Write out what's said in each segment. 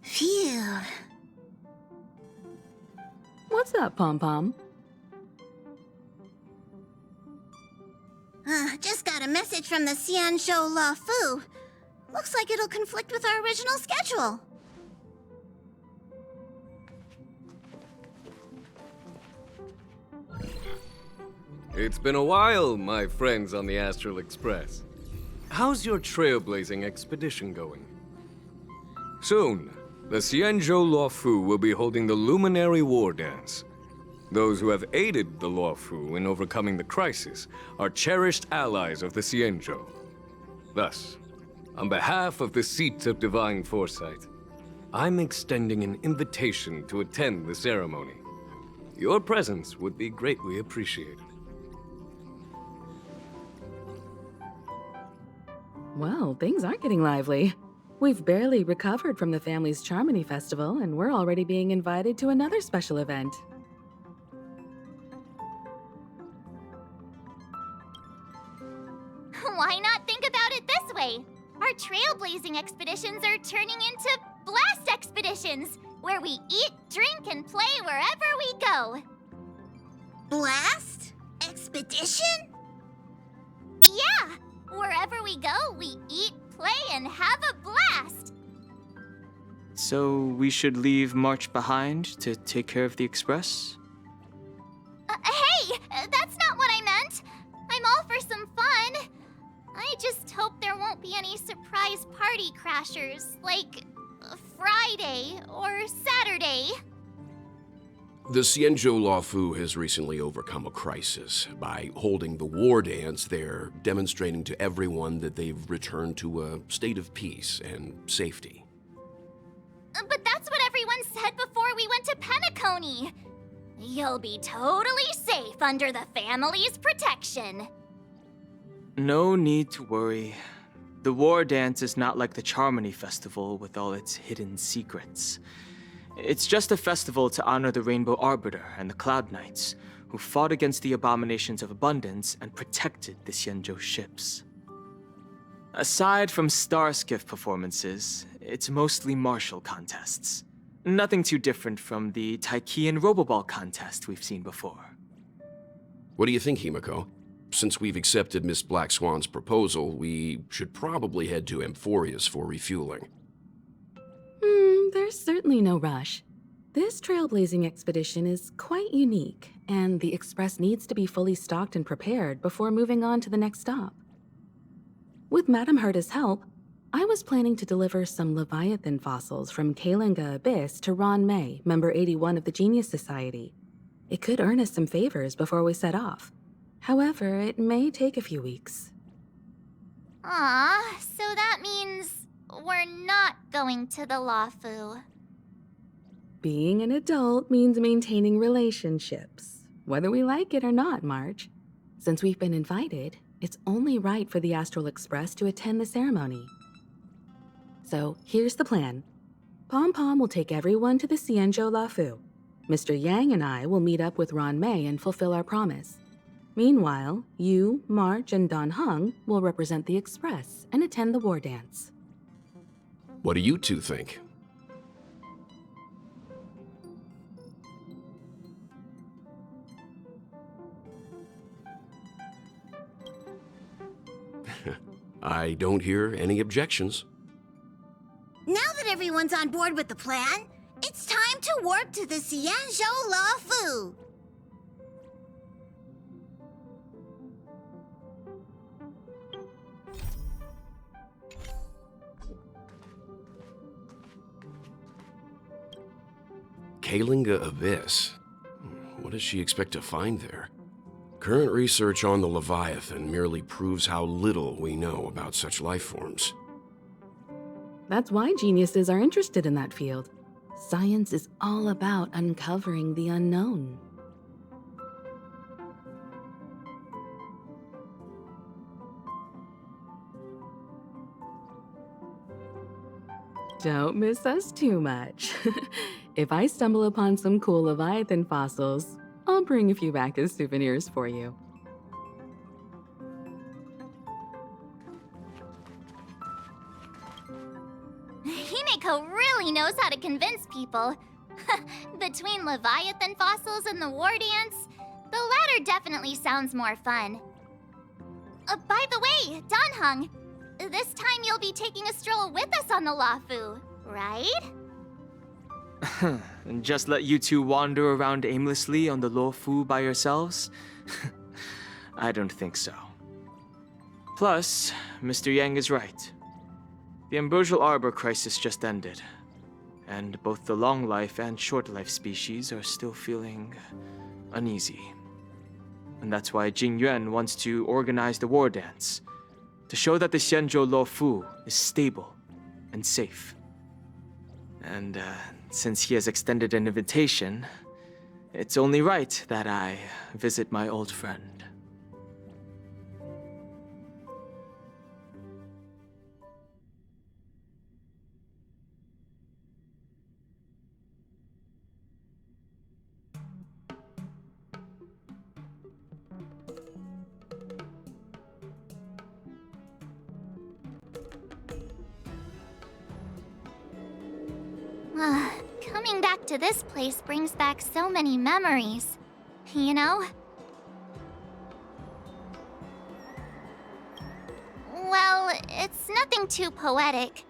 Phew. What's up, Pom-Pom? Just got a message from the Xianzhou La Fu. Looks like it'll conflict with our original schedule. It's been a while, my friends on the Astral Express. How's your trailblazing expedition going? Soon, the Xianzhou Luofu will be holding the Luminary War Dance. Those who have aided the Luofu in overcoming the crisis are cherished allies of the Xianzhou. Thus, on behalf of the Seat of Divine Foresight, I'm extending an invitation to attend the ceremony. Your presence would be greatly appreciated. Well, things aren't getting lively. We've barely recovered from the family's Charmony Festival, and we're already being invited to another special event. Why not think about it this way? Our trailblazing expeditions are turning into blast expeditions, where we eat, drink, and play wherever we go. Blast? Expedition? Yeah! Wherever we go, we eat, play, and have a blast! So we should leave March behind to take care of the Express? Hey! That's not what I meant! I'm all for some fun. I just hope there won't be any surprise party crashers, like Friday or Saturday. The Xianzhou Luofu has recently overcome a crisis. By holding the war dance, they're demonstrating to everyone that they've returned to a state of peace and safety. But that's what everyone said before we went to Penacony. You'll be totally safe under the family's protection. No need to worry. The war dance is not like the Charmony Festival with all its hidden secrets. It's just a festival to honor the Rainbow Arbiter and the Cloud Knights, who fought against the abominations of abundance and protected the Xianzhou ships. Aside from star skiff performances, it's mostly martial contests. Nothing too different from the Taiki and Roboball contest we've seen before. What do you think, Himiko? Since we've accepted Miss Black Swan's proposal, we should probably head to Amphorius for refueling. There's certainly no rush. This trailblazing expedition is quite unique, and the Express needs to be fully stocked and prepared before moving on to the next stop. With Madame Herta's help, I was planning to deliver some Leviathan fossils from Kalinga Abyss to Ron May, member 81 of the Genius Society. It could earn us some favors before we set off. However, it may take a few weeks. So that means we're not going to the Luofu. Being an adult means maintaining relationships, whether we like it or not, March. Since we've been invited, it's only right for the Astral Express to attend the ceremony. So here's the plan. Pom-Pom will take everyone to the Xianzhou Luofu. Mr. Yang and I will meet up with Ron May and fulfill our promise. Meanwhile, you, March, and Don Hung will represent the Express and attend the war dance. What do you two think? I don't hear any objections. Now that everyone's on board with the plan, it's time to warp to the Xianzhou Luofu. Kalinga Abyss. What does she expect to find there? Current research on the Leviathan merely proves how little we know about such life forms. That's why geniuses are interested in that field. Science is all about uncovering the unknown. Don't miss us too much. If I stumble upon some cool Leviathan fossils, I'll bring a few back as souvenirs for you. Himeko really knows how to convince people. Between Leviathan fossils and the war dance, the latter definitely sounds more fun. By the way, Danhung, this time you'll be taking a stroll with us on the Lafu, right? And just let you two wander around aimlessly on the Luofu by yourselves? I don't think so. Plus, Mr. Yang is right. The ambrosial arbor crisis just ended, and both the long life and short life species are still feeling uneasy. And that's why Jing Yuan wants to organize the war dance, to show that the Xianzhou Luofu is stable and safe. And since he has extended an invitation, it's only right that I visit my old friend. Coming back to this place brings back so many memories, you know? Well, it's nothing too poetic.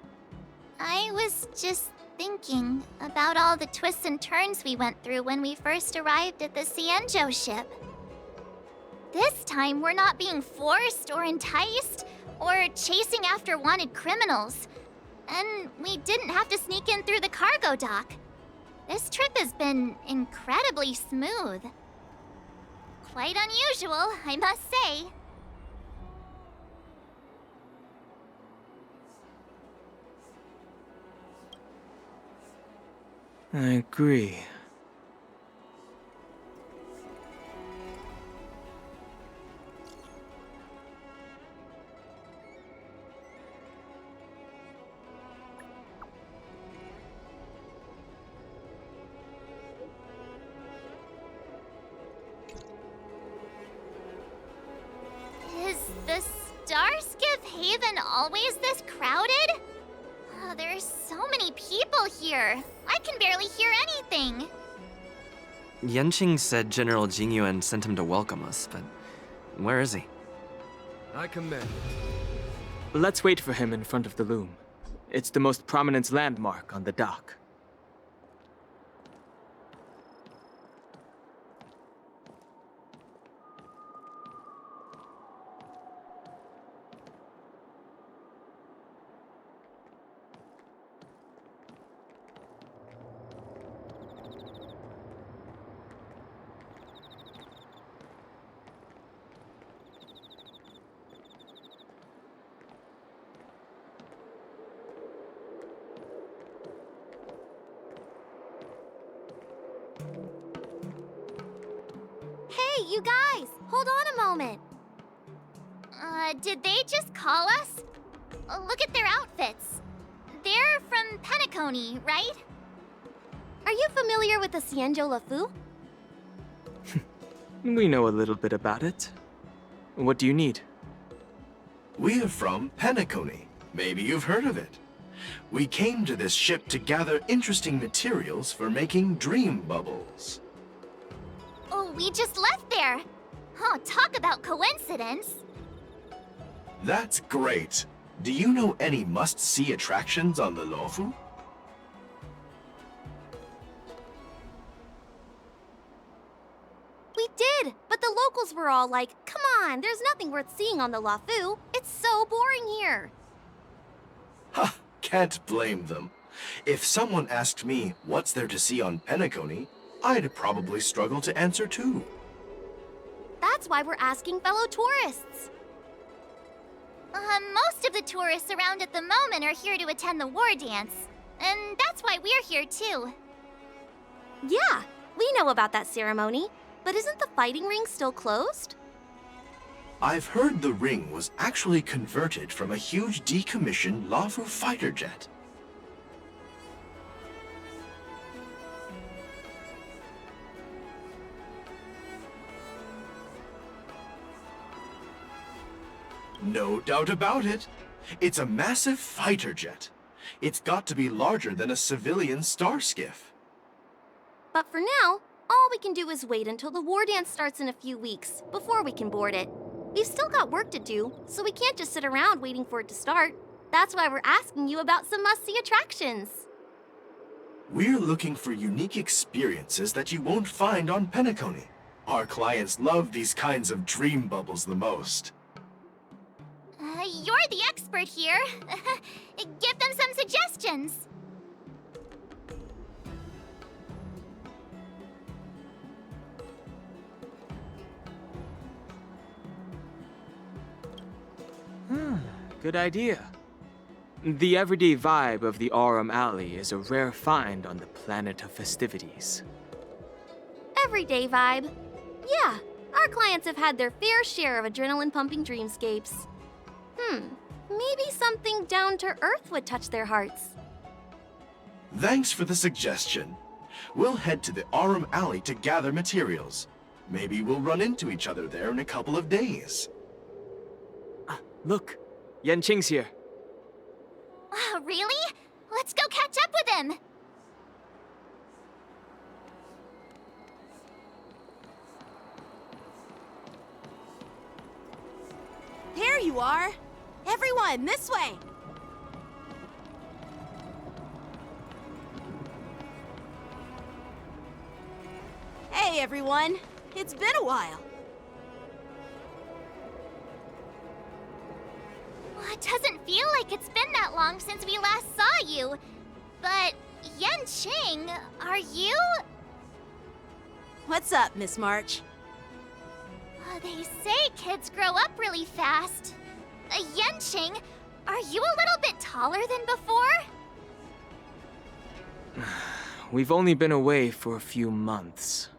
I was just thinking about all the twists and turns we went through when we first arrived at the Xianzhou ship. This time, we're not being forced or enticed or chasing after wanted criminals. And we didn't have to sneak in through the cargo dock. This trip has been incredibly smooth. Quite unusual, I must say. I agree. Is the Starskiff Haven always this crowded? Oh, there's so many people here. I can barely hear anything. Yanqing said General Jingyuan sent him to welcome us, but where is he? I commend it. Let's wait for him in front of the loom. It's the most prominent landmark on the dock. Hey, you guys! Hold on a moment. Did they just call us? Look at their outfits. They're from Penacony, right? Are you familiar with the Xianzhou Luofu? We know a little bit about it. What do you need? We're from Penacony. Maybe you've heard of it. We came to this ship to gather interesting materials for making dream bubbles. Oh, we just left there. Oh, talk about coincidence. That's great. Do you know any must-see attractions on the Luofu? We did, but the locals were all like, come on, there's nothing worth seeing on the Luofu. It's so boring here. Ha! Can't blame them. If someone asked me what's there to see on Penacony, I'd probably struggle to answer too. That's why we're asking fellow tourists. Most of the tourists around at the moment are here to attend the war dance. And that's why we're here too. Yeah, we know about that ceremony. But isn't the fighting ring still closed? I've heard the ring was actually converted from a huge decommissioned Luofu fighter jet. No doubt about it. It's a massive fighter jet. It's got to be larger than a civilian star skiff. But for now, all we can do is wait until the war dance starts in a few weeks before we can board it. We've still got work to do, so we can't just sit around waiting for it to start. That's why we're asking you about some must-see attractions. We're looking for unique experiences that you won't find on Penacony. Our clients love these kinds of dream bubbles the most. You're the expert here. Give them some suggestions. Good idea. The everyday vibe of the Aurum Alley is a rare find on the planet of festivities. Everyday vibe. Yeah, our clients have had their fair share of adrenaline-pumping dreamscapes. Maybe something down to earth would touch their hearts. Thanks for the suggestion. We'll head to the Aurum Alley to gather materials. Maybe we'll run into each other there in a couple of days. Look, Yanqing's here. Really? Let's go catch up with him. There you are! Everyone, this way! Hey, everyone! It's been a while. Well, it doesn't feel like it's been that long since we last saw you. But, Yanqing, are you? What's up, Miss March? They say kids grow up really fast. Yanqing, are you a little bit taller than before? We've only been away for a few months.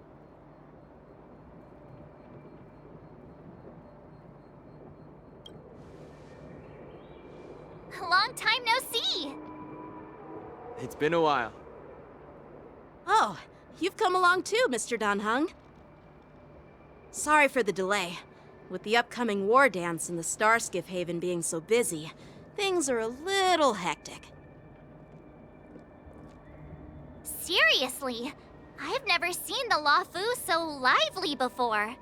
Long time no see. It's been a while. Oh, you've come along too, Mr. Danheng. Sorry for the delay. With the upcoming war dance and the Starskiff Haven being so busy, things are a little hectic. Seriously, I've never seen the Luofu so lively before.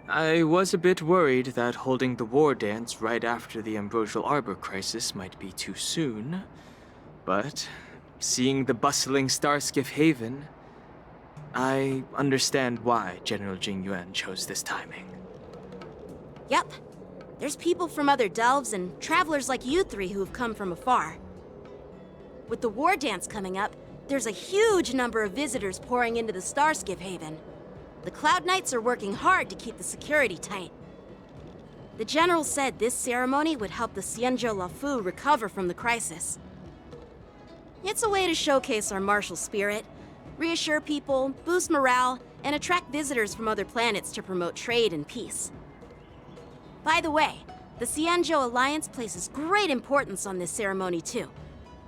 I was a bit worried that holding the war dance right after the Ambrosial Arbor crisis might be too soon. But seeing the bustling Starskiff Haven, I understand why General Jingyuan chose this timing. Yep. There's people from other delves and travelers like you three who have come from afar. With the war dance coming up, there's a huge number of visitors pouring into the Starskiff Haven. The Cloud Knights are working hard to keep the security tight. The General said this ceremony would help the Xianzhou Luofu recover from the crisis. It's a way to showcase our martial spirit, reassure people, boost morale, and attract visitors from other planets to promote trade and peace. By the way, the Xianzhou Alliance places great importance on this ceremony too.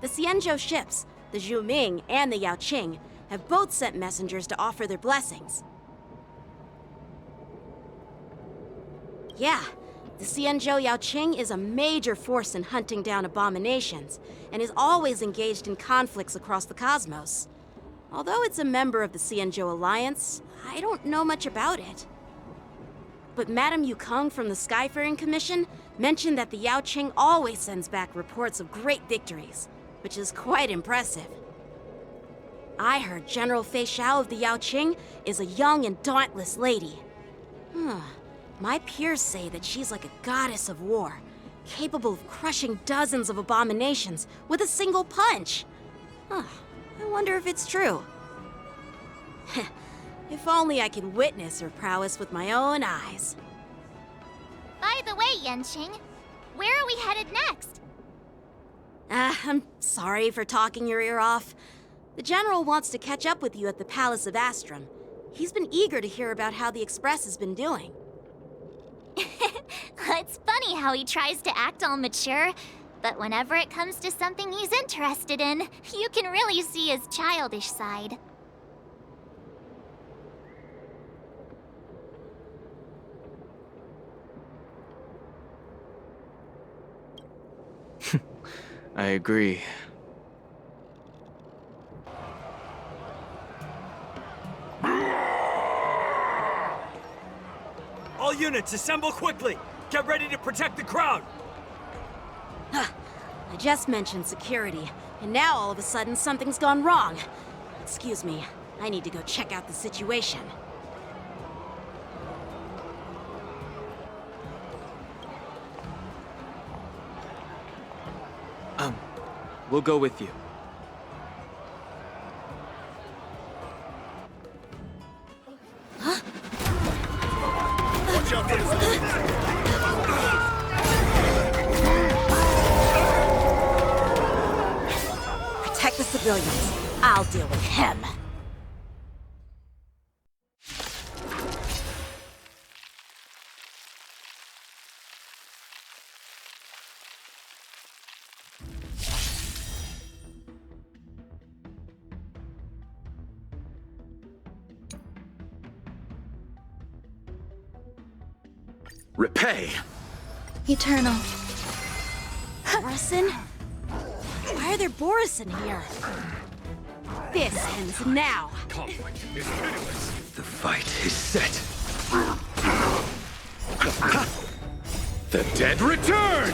The Xianzhou ships, the Zhuming and the Yaoqing, have both sent messengers to offer their blessings. Yeah, the Xianzhou Yaoqing is a major force in hunting down abominations, and is always engaged in conflicts across the cosmos. Although it's a member of the Xianzhou Alliance, I don't know much about it. But Madame Yukong from the Skyfaring Commission mentioned that the Yaoqing always sends back reports of great victories, which is quite impressive. I heard General Fei Xiao of the Yaoqing is a young and dauntless lady. My peers say that she's like a goddess of war, capable of crushing dozens of abominations with a single punch. I wonder if it's true. If only I could witness her prowess with my own eyes. By the way, Yanqing, where are we headed next? I'm sorry for talking your ear off. The General wants to catch up with you at the Palace of Astrum. He's been eager to hear about how the Express has been doing. It's funny how he tries to act all mature, but whenever it comes to something he's interested in, you can really see his childish side. I agree. All units, assemble quickly! Get ready to protect the crowd! I just mentioned security, and now all of a sudden something's gone wrong. Excuse me, I need to go check out the situation. We'll go with you. Watch out there! Protect the civilians. I'll deal with him. Repay! Eternal. Borisin? Why are there Borisin here? This ends now. Conflict is pitiless. The fight is set. The dead return!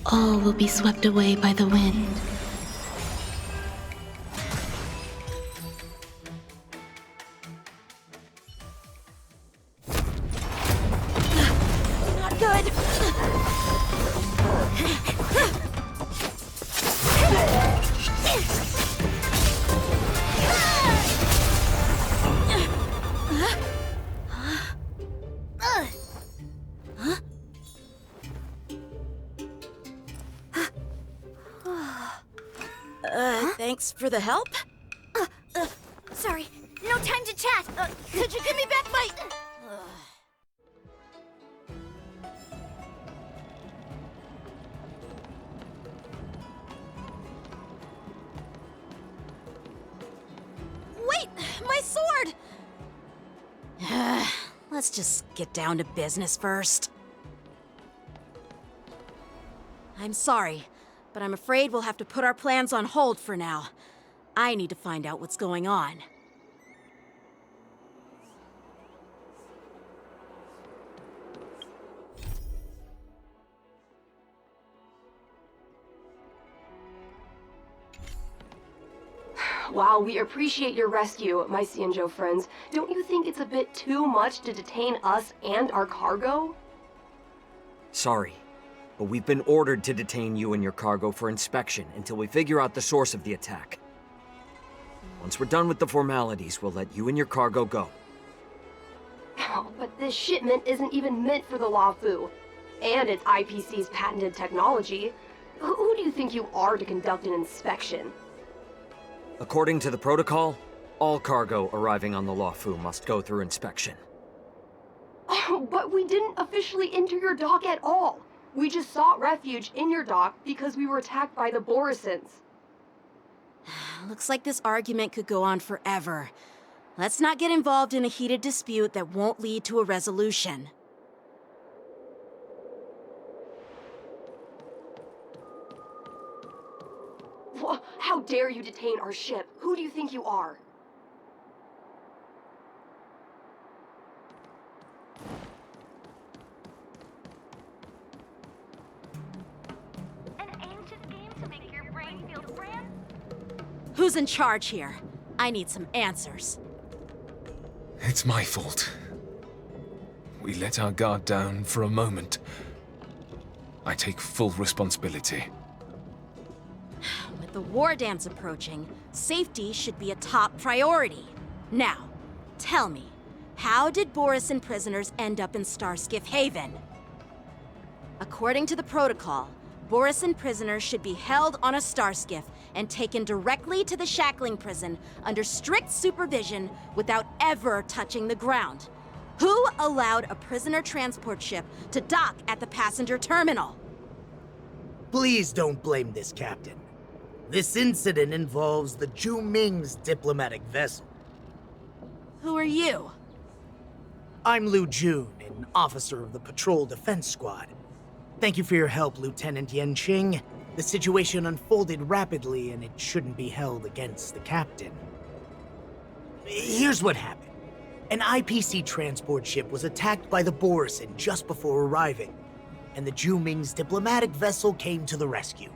All will be swept away by the wind. Not good. Thanks for the help. Sorry, no time to chat. Could you give me back my... Wait, my sword! Let's just get down to business first. I'm sorry, but I'm afraid we'll have to put our plans on hold for now. I need to find out what's going on. While we appreciate your rescue, my Xianzhou friends, don't you think it's a bit too much to detain us and our cargo? Sorry, but we've been ordered to detain you and your cargo for inspection until we figure out the source of the attack. Once we're done with the formalities, we'll let you and your cargo go. Oh, but this shipment isn't even meant for the Luofu, and it's IPC's patented technology. Who do you think you are to conduct an inspection? According to the protocol, all cargo arriving on the Luofu must go through inspection. Oh, but we didn't officially enter your dock at all. We just sought refuge in your dock because we were attacked by the Borisons. Looks like this argument could go on forever. Let's not get involved in a heated dispute that won't lead to a resolution. How dare you detain our ship? Who do you think you are? An ancient game to make your brain feel brand. Who's in charge here? I need some answers. It's my fault. We let our guard down for a moment. I take full responsibility. With the war dance approaching, safety should be a top priority. Now, tell me, how did Borisin prisoners end up in Starskiff Haven? According to the protocol, Borisin prisoners should be held on a starskiff and taken directly to the shackling prison under strict supervision without ever touching the ground. Who allowed a prisoner transport ship to dock at the passenger terminal? Please don't blame this captain. This incident involves the Zhu Ming's diplomatic vessel. Who are you? I'm Liu Jun, an officer of the Patrol Defense Squad. Thank you for your help, Lieutenant Yanqing. The situation unfolded rapidly, and it shouldn't be held against the captain. Here's what happened. An IPC transport ship was attacked by the Borisin just before arriving, and the Juming's diplomatic vessel came to the rescue.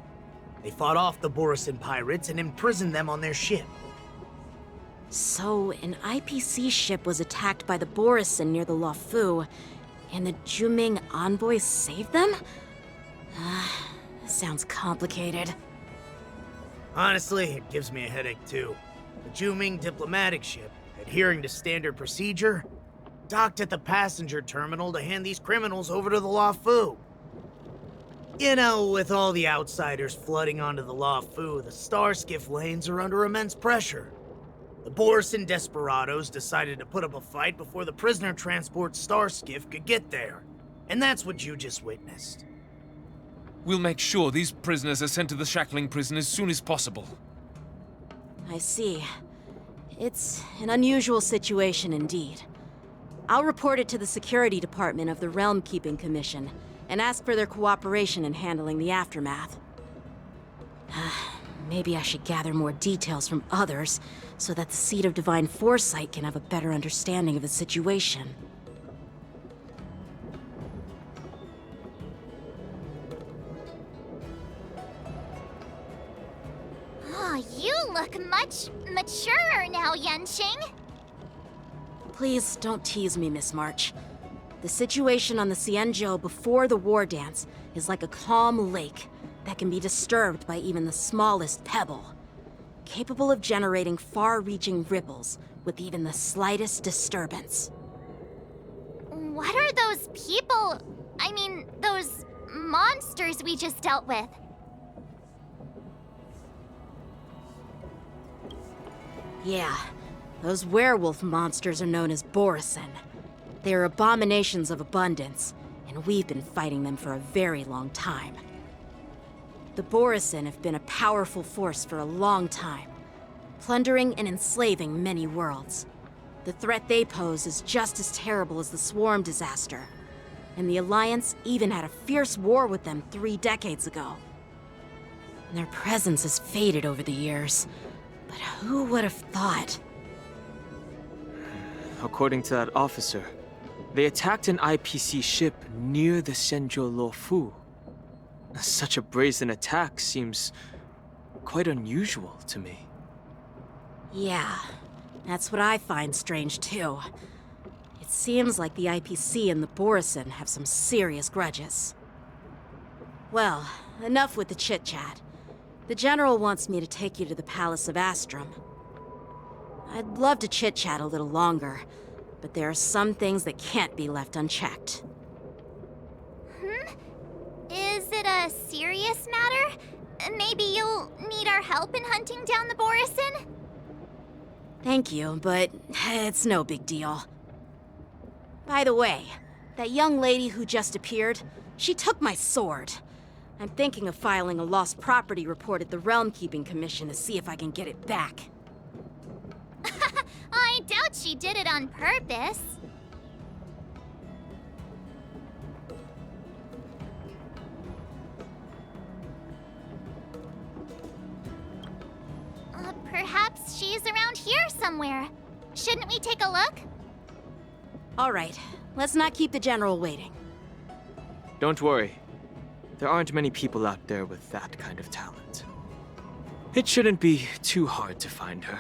They fought off the Borisin pirates and imprisoned them on their ship. So, an IPC ship was attacked by the Borisin near the Luofu, and the Juming envoys saved them? Sounds complicated. Honestly, it gives me a headache too. The Juming diplomatic ship, adhering to standard procedure, docked at the passenger terminal to hand these criminals over to the Luofu. You know, with all the outsiders flooding onto the Luofu, the Starskiff lanes are under immense pressure. The Borisin desperados decided to put up a fight before the prisoner transport Starskiff could get there. And that's what you just witnessed. We'll make sure these prisoners are sent to the shackling prison as soon as possible. I see. It's an unusual situation indeed. I'll report it to the security department of the Realm Keeping Commission and ask for their cooperation in handling the aftermath. Maybe I should gather more details from others so that the Seat of Divine Foresight can have a better understanding of the situation. Oh, you look much maturer now, Yanqing. Please don't tease me, Miss March. The situation on the Xianzhou before the war dance is like a calm lake that can be disturbed by even the smallest pebble, capable of generating far-reaching ripples with even the slightest disturbance. What are those people? I mean, those monsters we just dealt with? Yeah, those werewolf monsters are known as Borisin. They are abominations of abundance, and we've been fighting them for a very long time. The Borisin have been a powerful force for a long time, plundering and enslaving many worlds. The threat they pose is just as terrible as the Swarm disaster, and the Alliance even had a fierce war with them 3 decades ago. And their presence has faded over the years, but who would have thought? According to that officer, they attacked an IPC ship near the Xianzhou Luofu. Such a brazen attack seems quite unusual to me. Yeah, that's what I find strange too. It seems like the IPC and the Borisin have some serious grudges. Well, enough with the chit-chat. The General wants me to take you to the Palace of Astrum. I'd love to chit-chat a little longer, but there are some things that can't be left unchecked. Is it a serious matter? Maybe you'll need our help in hunting down the Borisin? Thank you, but it's no big deal. By the way, that young lady who just appeared, she took my sword. I'm thinking of filing a lost property report at the Realm Keeping Commission to see if I can get it back. I doubt she did it on purpose. Perhaps she's around here somewhere. Shouldn't we take a look? All right, let's not keep the General waiting. Don't worry. There aren't many people out there with that kind of talent. It shouldn't be too hard to find her.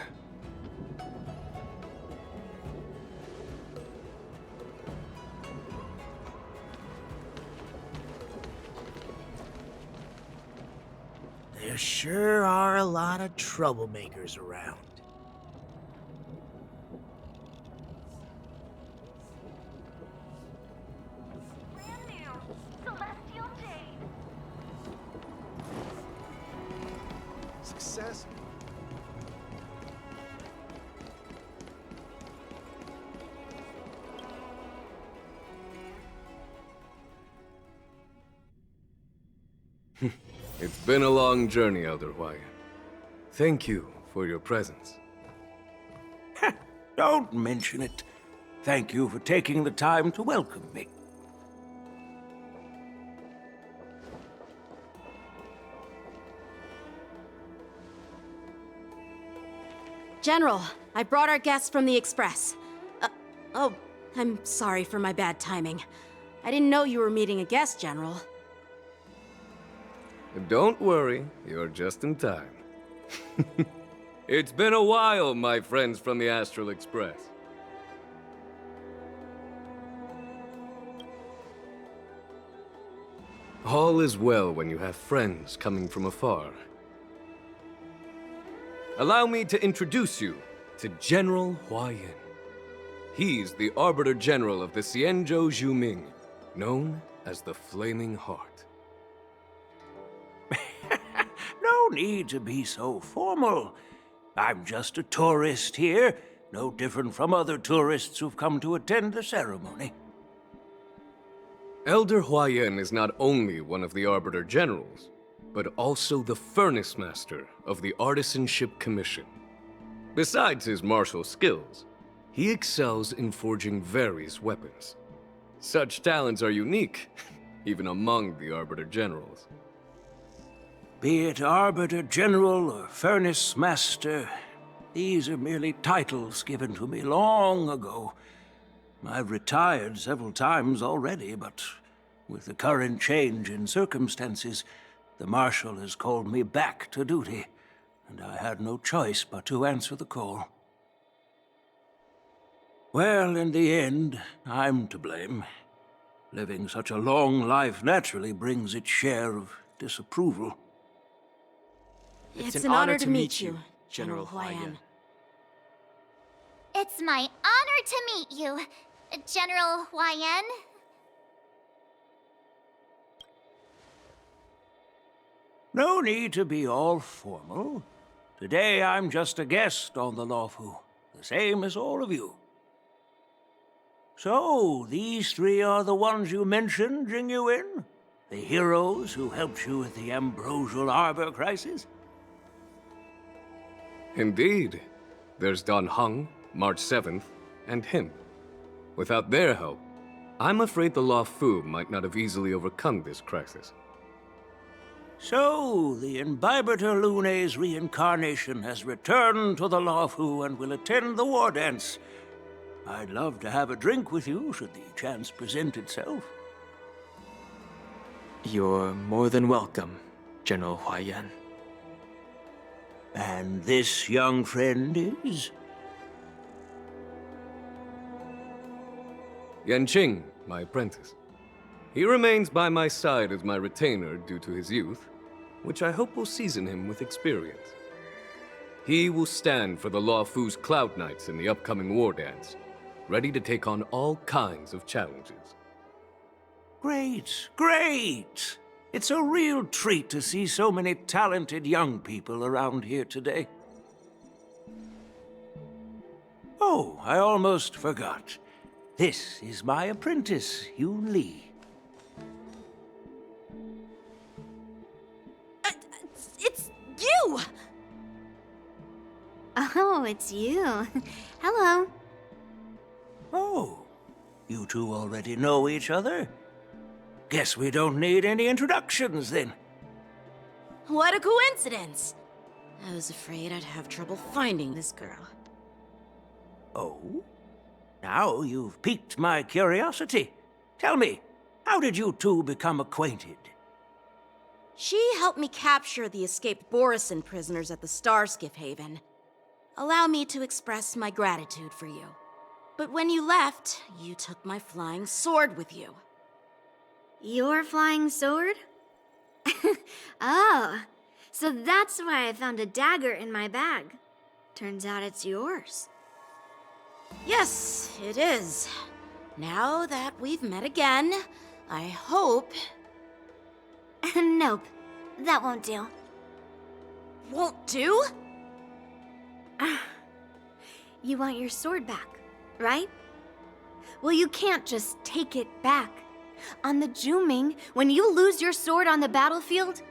There sure are a lot of troublemakers around. Success. It's been a long journey, Elder Wyatt. Thank you for your presence. Don't mention it. thank you for taking the time to welcome me. General, I brought our guests from the Express. Oh, I'm sorry for my bad timing. I didn't know you were meeting a guest, General. Don't worry, you're just in time. It's been a while, my friends from the Astral Express. All is well when you have friends coming from afar. Allow me to introduce you to General Huayan. He's the Arbiter General of the Xianzhou Zhuming, known as the Flaming Heart. No need to be so formal. I'm just a tourist here, no different from other tourists who've come to attend the ceremony. Elder Huayan is not only one of the Arbiter Generals, but also the Furnace Master of the Artisanship Commission. Besides his martial skills, he excels in forging various weapons. Such talents are unique, even among the Arbiter Generals. Be it Arbiter General or Furnace Master, these are merely titles given to me long ago. I've retired several times already, but with the current change in circumstances, the Marshal has called me back to duty, and I had no choice but to answer the call. Well, in the end, I'm to blame. Living such a long life naturally brings its share of disapproval. It's an honor to meet you, General Huayan. It's my honor to meet you, General Huayan. No need to be all formal. Today I'm just a guest on the Luofu, the same as all of you. So, these three are the ones you mentioned, Jingyuin? The heroes who helped you with the Ambrosial Arbor crisis? Indeed. There's Don Heng, March 7th, and him. Without their help, I'm afraid the Luofu might not have easily overcome this crisis. So, the Imbibiter Lune's reincarnation has returned to the Luofu and will attend the war dance. I'd love to have a drink with you, should the chance present itself. You're more than welcome, General Huayan. And this young friend is? Yanqing, my apprentice. He remains by my side as my retainer due to his youth, which I hope will season him with experience. He will stand for the Luofu's Cloud Knights in the upcoming war dance, ready to take on all kinds of challenges. Great, great! It's a real treat to see so many talented young people around here today. Oh, I almost forgot. This is my apprentice, Yoon Lee. It's you! Oh, it's you. Hello. Oh, you two already know each other? Guess we don't need any introductions, then. What a coincidence! I was afraid I'd have trouble finding this girl. Oh? Now you've piqued my curiosity. Tell me, how did you two become acquainted? She helped me capture the escaped Borison prisoners at the Starskiff Haven. Allow me to express my gratitude for you. But when you left, you took my flying sword with you. Your flying sword? Oh, so that's why I found a dagger in my bag. Turns out it's yours. Yes, it is. Now that we've met again, I hope... Nope, that won't do. Won't do? You want your sword back, right? Well, you can't just take it back. On the Zhuming, when you lose your sword on the battlefield,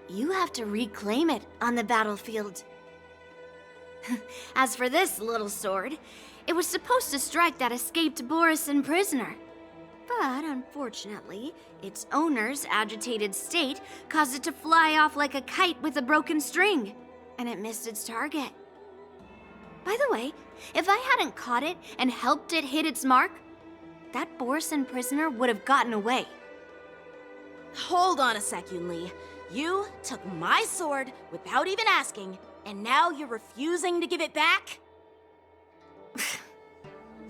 you have to reclaim it on the battlefield. As for this little sword, It was supposed to strike that escaped Borisin prisoner. But unfortunately, its owner's agitated state caused it to fly off like a kite with a broken string, and it missed its target. By the way, if I hadn't caught it and helped it hit its mark, that Borisin prisoner would have gotten away. Hold on a sec, Yunli. You took my sword without even asking, and now you're refusing to give it back?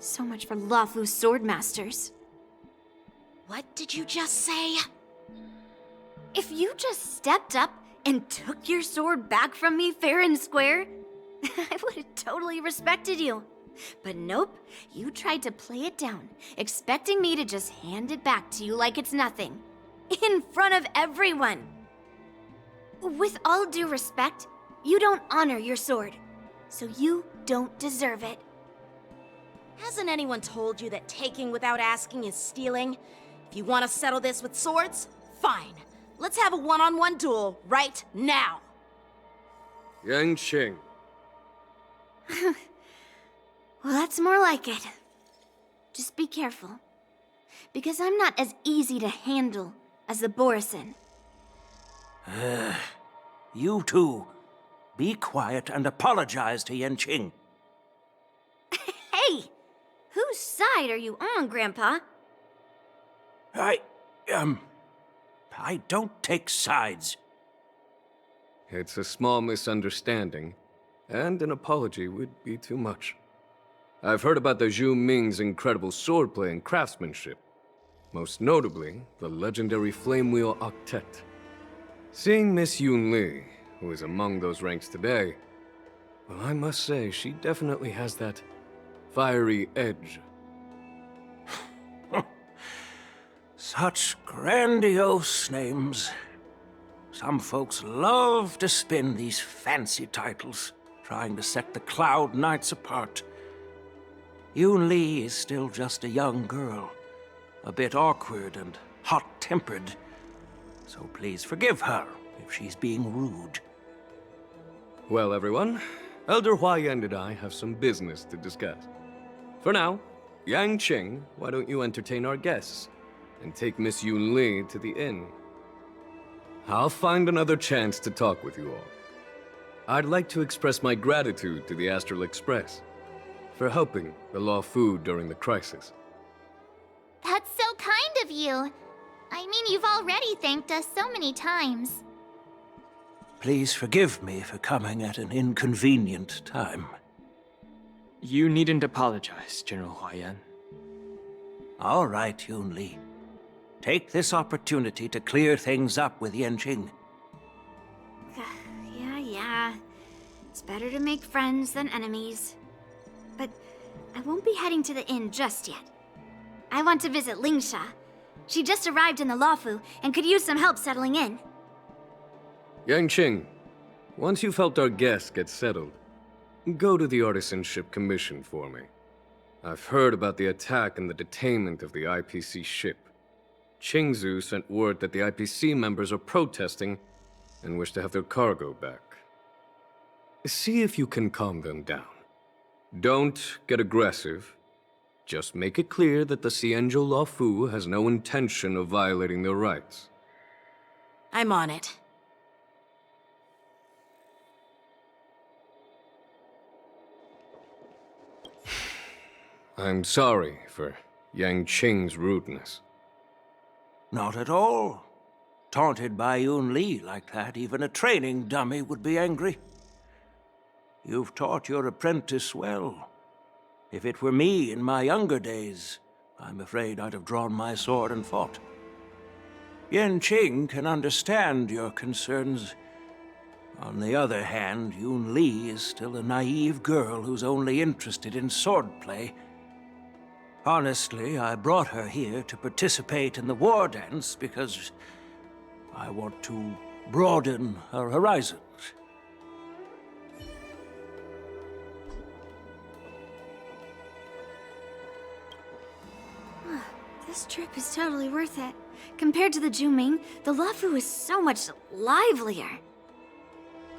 So much for Luofu's swordmasters. What did you just say? If you just stepped up and took your sword back from me fair and square, I would have totally respected you. But nope, you tried to play it down, expecting me to just hand it back to you like it's nothing. In front of everyone. With all due respect, you don't honor your sword, so you don't deserve it. Hasn't anyone told you that taking without asking is stealing? If you want to settle this with swords, fine. Let's have a one-on-one duel right now. Yanqing. Well, that's more like it. Just be careful, because I'm not as easy to handle as the Borisin. You two, be quiet and apologize to Yanqing. Hey! Whose side are you on, Grandpa? I don't take sides. It's a small misunderstanding, and an apology would be too much. I've heard about the Zhu Ming's incredible swordplay and craftsmanship. Most notably, the legendary Flame Wheel Octet. Seeing Miss Yunli, who is among those ranks today, well, I must say, she definitely has that fiery edge. Such grandiose names. Some folks love to spin these fancy titles, trying to set the Cloud Knights apart. Yunli is still just a young girl, a bit awkward and hot-tempered, so please forgive her if she's being rude. Well, everyone, Elder Huayan and I have some business to discuss. For now, Yanqing, why don't you entertain our guests and take Miss Yunli to the inn? I'll find another chance to talk with you all. I'd like to express my gratitude to the Astral Express for helping the Luofu during the crisis. That's so kind of you. I mean, you've already thanked us so many times. Please forgive me for coming at an inconvenient time. You needn't apologize, General Huayan. All right, Yunli. Take this opportunity to clear things up with Yanqing. Yeah. It's better to make friends than enemies. But I won't be heading to the inn just yet. I want to visit Lingsha. She just arrived in the Luofu and could use some help settling in. Yanqing, once you've helped our guests get settled, go to the Artisanship Commission for me. I've heard about the attack and the detainment of the IPC ship. Qingzu sent word that the IPC members are protesting and wish to have their cargo back. See if you can calm them down. Don't get aggressive. Just make it clear that the Xianzhou Luofu has no intention of violating their rights. I'm on it. I'm sorry for Yanqing's rudeness. Not at all. Taunted by Yunli like that, even a training dummy would be angry. You've taught your apprentice well. If it were me in my younger days, I'm afraid I'd have drawn my sword and fought. Yanqing can understand your concerns. On the other hand, Yunli is still a naive girl who's only interested in swordplay. Honestly, I brought her here to participate in the war dance because I want to broaden her horizons. This trip is totally worth it. Compared to the Zhu, the Luofu is so much livelier.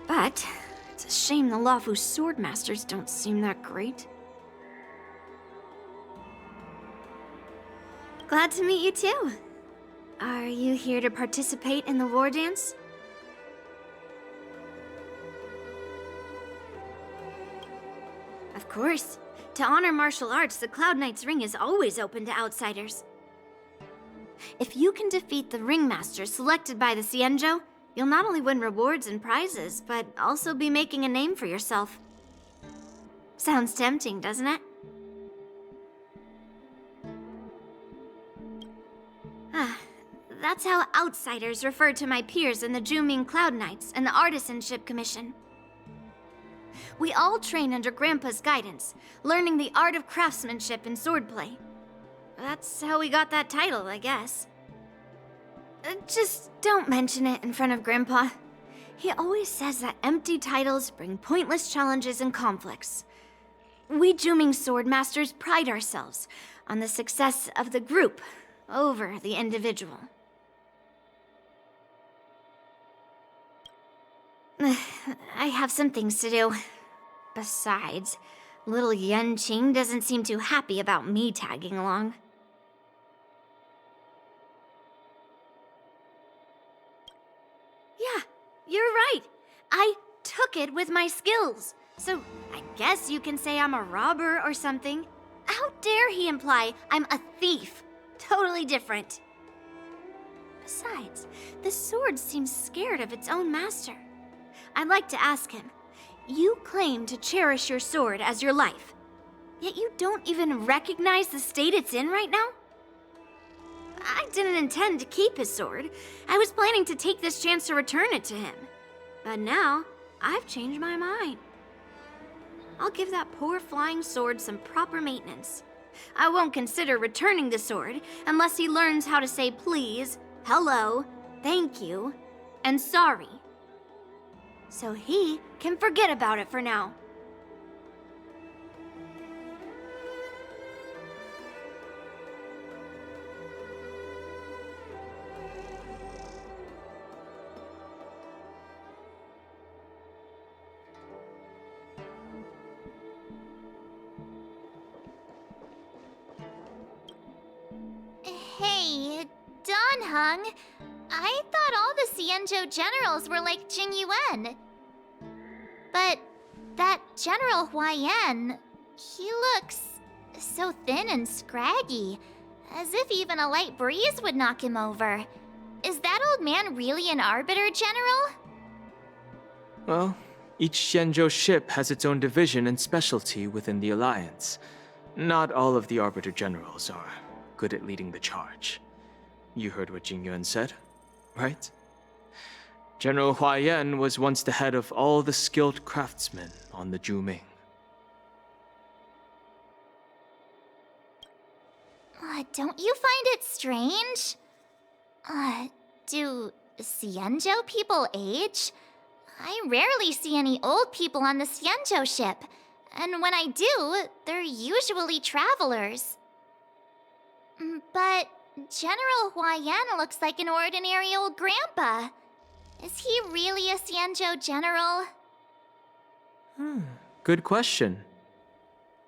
But it's a shame the Luofu swordmasters don't seem that great. Glad to meet you too. Are you here to participate in the war dance? Of course. To honor martial arts, the Cloud Knight's ring is always open to outsiders. If you can defeat the ringmaster selected by the Xianzhou, you'll not only win rewards and prizes, but also be making a name for yourself. Sounds tempting, doesn't it? That's how outsiders refer to my peers in the Zhuming Cloud Knights and the Artisanship Commission. We all train under Grandpa's guidance, learning the art of craftsmanship and swordplay. That's how we got that title, I guess. Just don't mention it in front of Grandpa. He always says that empty titles bring pointless challenges and conflicts. We Zhuming sword masters pride ourselves on the success of the group over the individual. I have some things to do. Besides, little Yanqing doesn't seem too happy about me tagging along. Yeah, you're right. I took it with my skills. So I guess you can say I'm a robber or something. How dare he imply I'm a thief? Totally different. Besides, the sword seems scared of its own master. I'd like to ask him, you claim to cherish your sword as your life, yet you don't even recognize the state it's in right now? I didn't intend to keep his sword. I was planning to take this chance to return it to him. But now, I've changed my mind. I'll give that poor flying sword some proper maintenance. I won't consider returning the sword unless he learns how to say please, hello, thank you, and sorry. So he can forget about it for now. Hey, Don Hung. I thought all the Xianzhou generals were like Jing Yuan. But that General Huaiyan, he looks so thin and scraggy, as if even a light breeze would knock him over. Is that old man really an Arbiter General? Well, each Xianzhou ship has its own division and specialty within the Alliance. Not all of the Arbiter Generals are good at leading the charge. You heard what Jing Yuan said, right? General Huaiyan was once the head of all the skilled craftsmen on the Zhuming. Don't you find it strange? Do Xianzhou people age? I rarely see any old people on the Xianzhou ship, and when I do, they're usually travelers. But General Huaiyan looks like an ordinary old grandpa. Is he really a Xianzhou general? Good question.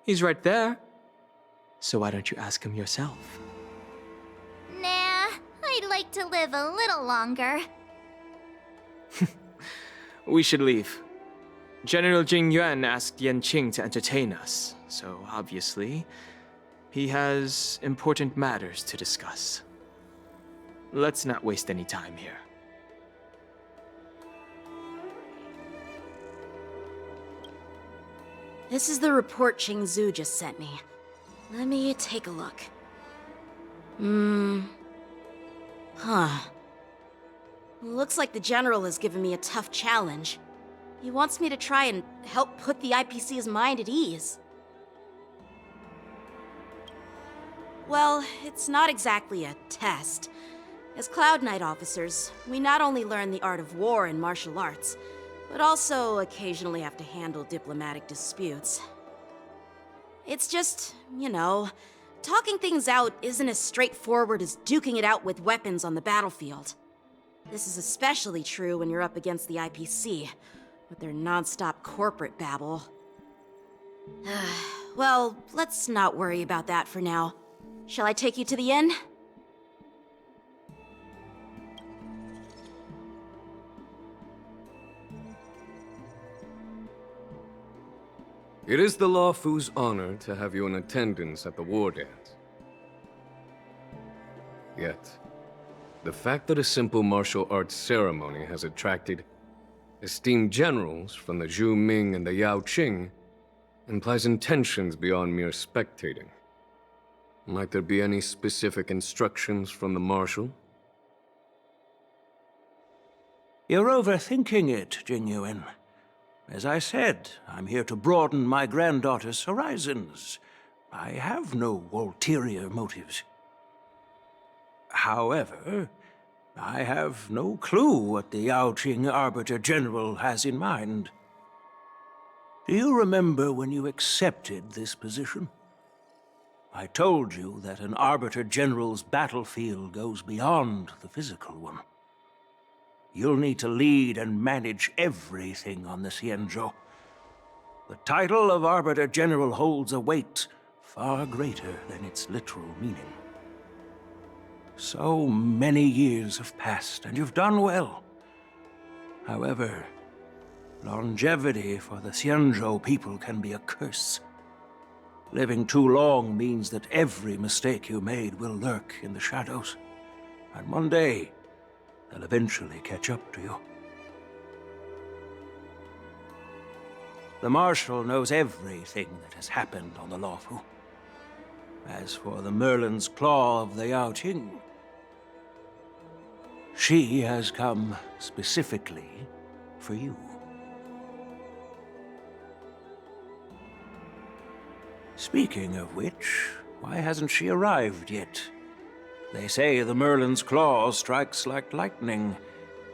He's right there. So why don't you ask him yourself? Nah, I'd like to live a little longer. We should leave. General Jing Yuan asked Yanqing to entertain us, so obviously, he has important matters to discuss. Let's not waste any time here. This is the report Qingzu just sent me. Let me take a look. Looks like the general has given me a tough challenge. He wants me to try and help put the IPC's mind at ease. Well, it's not exactly a test. As Cloud Knight officers, we not only learn the art of war and martial arts, but also occasionally have to handle diplomatic disputes. It's just, you know, talking things out isn't as straightforward as duking it out with weapons on the battlefield. This is especially true when you're up against the IPC, with their non-stop corporate babble. Well, let's not worry about that for now. Shall I take you to the inn? It is the Lawfu's honor to have you in attendance at the war dance. Yet, the fact that a simple martial arts ceremony has attracted esteemed generals from the Zhu Ming and the Yao Qing implies intentions beyond mere spectating. Might there be any specific instructions from the marshal? You're overthinking it, Jingyuan. As I said, I'm here to broaden my granddaughter's horizons. I have no ulterior motives. However, I have no clue what the Yaoqing Arbiter General has in mind. Do you remember when you accepted this position? I told you that an Arbiter General's battlefield goes beyond the physical one. You'll need to lead and manage everything on the Xianzhou. The title of Arbiter General holds a weight far greater than its literal meaning. So many years have passed, and you've done well. However, longevity for the Xianzhou people can be a curse. Living too long means that every mistake you made will lurk in the shadows. And one day, they'll eventually catch up to you. The Marshal knows everything that has happened on the Lawfu. As for the Merlin's Claw of the Yaoqing, she has come specifically for you. Speaking of which, why hasn't she arrived yet? They say the Merlin's Claw strikes like lightning.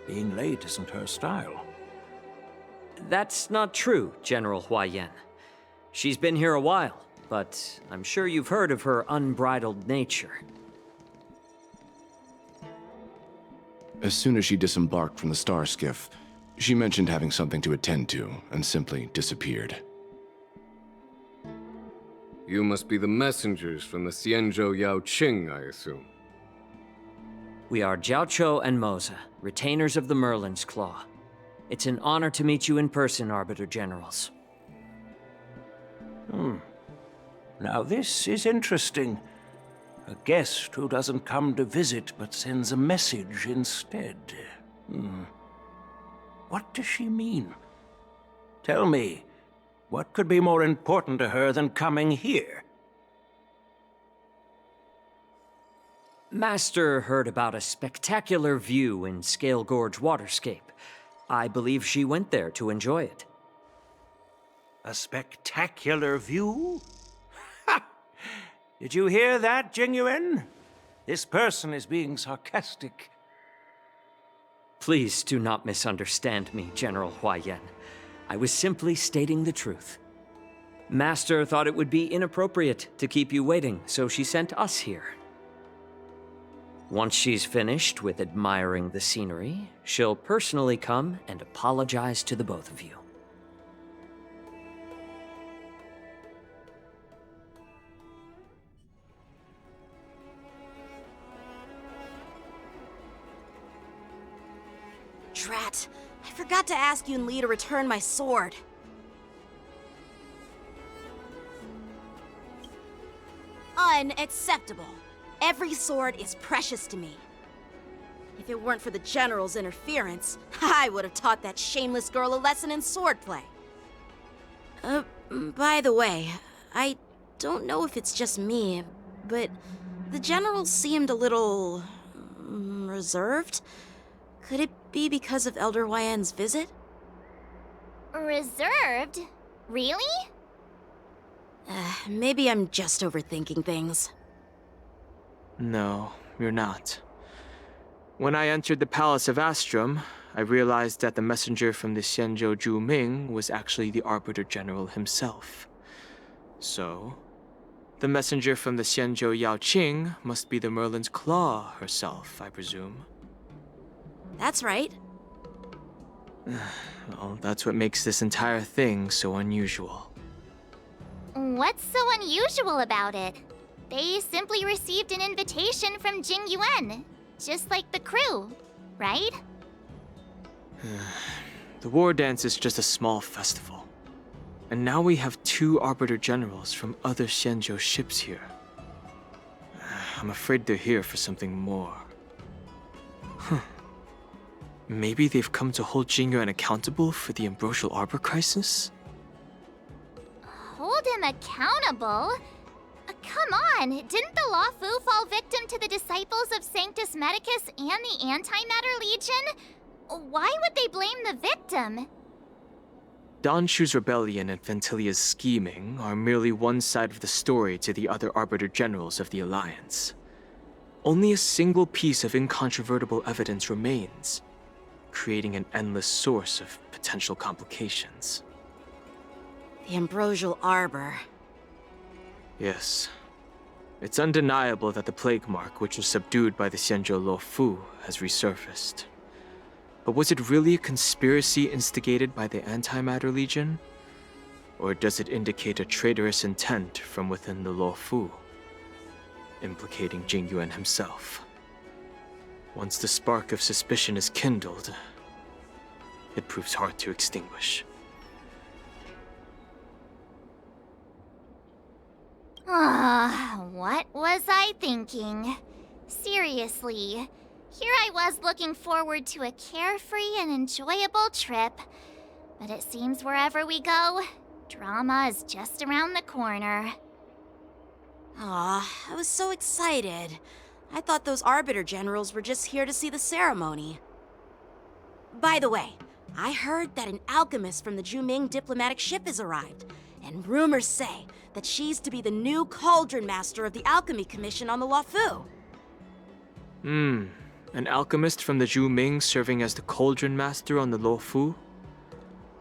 Being late isn't her style. That's not true, General Huayan. She's been here a while, but I'm sure you've heard of her unbridled nature. As soon as she disembarked from the star skiff, she mentioned having something to attend to and simply disappeared. You must be the messengers from the Xianzhou Yaoqing, I assume. We are Jiaoqiu and Moza, retainers of the Merlin's Claw. It's an honor to meet you in person, Arbiter Generals. Now this is interesting. A guest who doesn't come to visit but sends a message instead. What does she mean? Tell me, what could be more important to her than coming here? Master heard about a spectacular view in Scale Gorge Waterscape. I believe she went there to enjoy it. A spectacular view? Ha! Did you hear that, Jingyuan? This person is being sarcastic. Please do not misunderstand me, General Huayan. I was simply stating the truth. Master thought it would be inappropriate to keep you waiting, so she sent us here. Once she's finished with admiring the scenery, she'll personally come and apologize to the both of you. Drat, I forgot to ask Yun Li to return my sword. Unacceptable. Every sword is precious to me. If it weren't for the General's interference, I would have taught that shameless girl a lesson in swordplay. By the way, I don't know if it's just me, but the General seemed a little reserved. Could it be because of Elder Huayan's visit? Reserved? Really? Maybe I'm just overthinking things. No, you're not. When I entered the Palace of Astrum, I realized that the messenger from the Xianzhou Zhu Ming was actually the Arbiter General himself. So, the messenger from the Xianzhou Yaoqing must be the Merlin's Claw herself, I presume. That's right. Well, that's what makes this entire thing so unusual. What's so unusual about it? They simply received an invitation from Jingyuan, just like the crew, right? The war dance is just a small festival. And now we have 2 Arbiter Generals from other Xianzhou ships here. I'm afraid they're here for something more. Maybe they've come to hold Jingyuan accountable for the Ambrosial Arbor crisis? Hold him accountable? Come on, didn't the Luofu fall victim to the disciples of Sanctus Medicus and the Antimatter Legion? Why would they blame the victim? Donshu's rebellion and Ventilia's scheming are merely one side of the story to the other Arbiter Generals of the Alliance. Only a single piece of incontrovertible evidence remains, creating an endless source of potential complications. The Ambrosial Arbor. Yes. It's undeniable that the plague mark, which was subdued by the Xianzhou Luofu, has resurfaced. But was it really a conspiracy instigated by the Antimatter Legion? Or does it indicate a traitorous intent from within the Luofu, implicating Jingyuan himself? Once the spark of suspicion is kindled, it proves hard to extinguish. What was I thinking? Seriously, here I was looking forward to a carefree and enjoyable trip, but it seems wherever we go, drama is just around the corner. Aw, I was so excited. I thought those Arbiter Generals were just here to see the ceremony. By the way, I heard that an alchemist from the Juming diplomatic ship has arrived, and rumors say that she's to be the new Cauldron Master of the Alchemy Commission on the Luofu. An alchemist from the Juming serving as the Cauldron Master on the Luofu?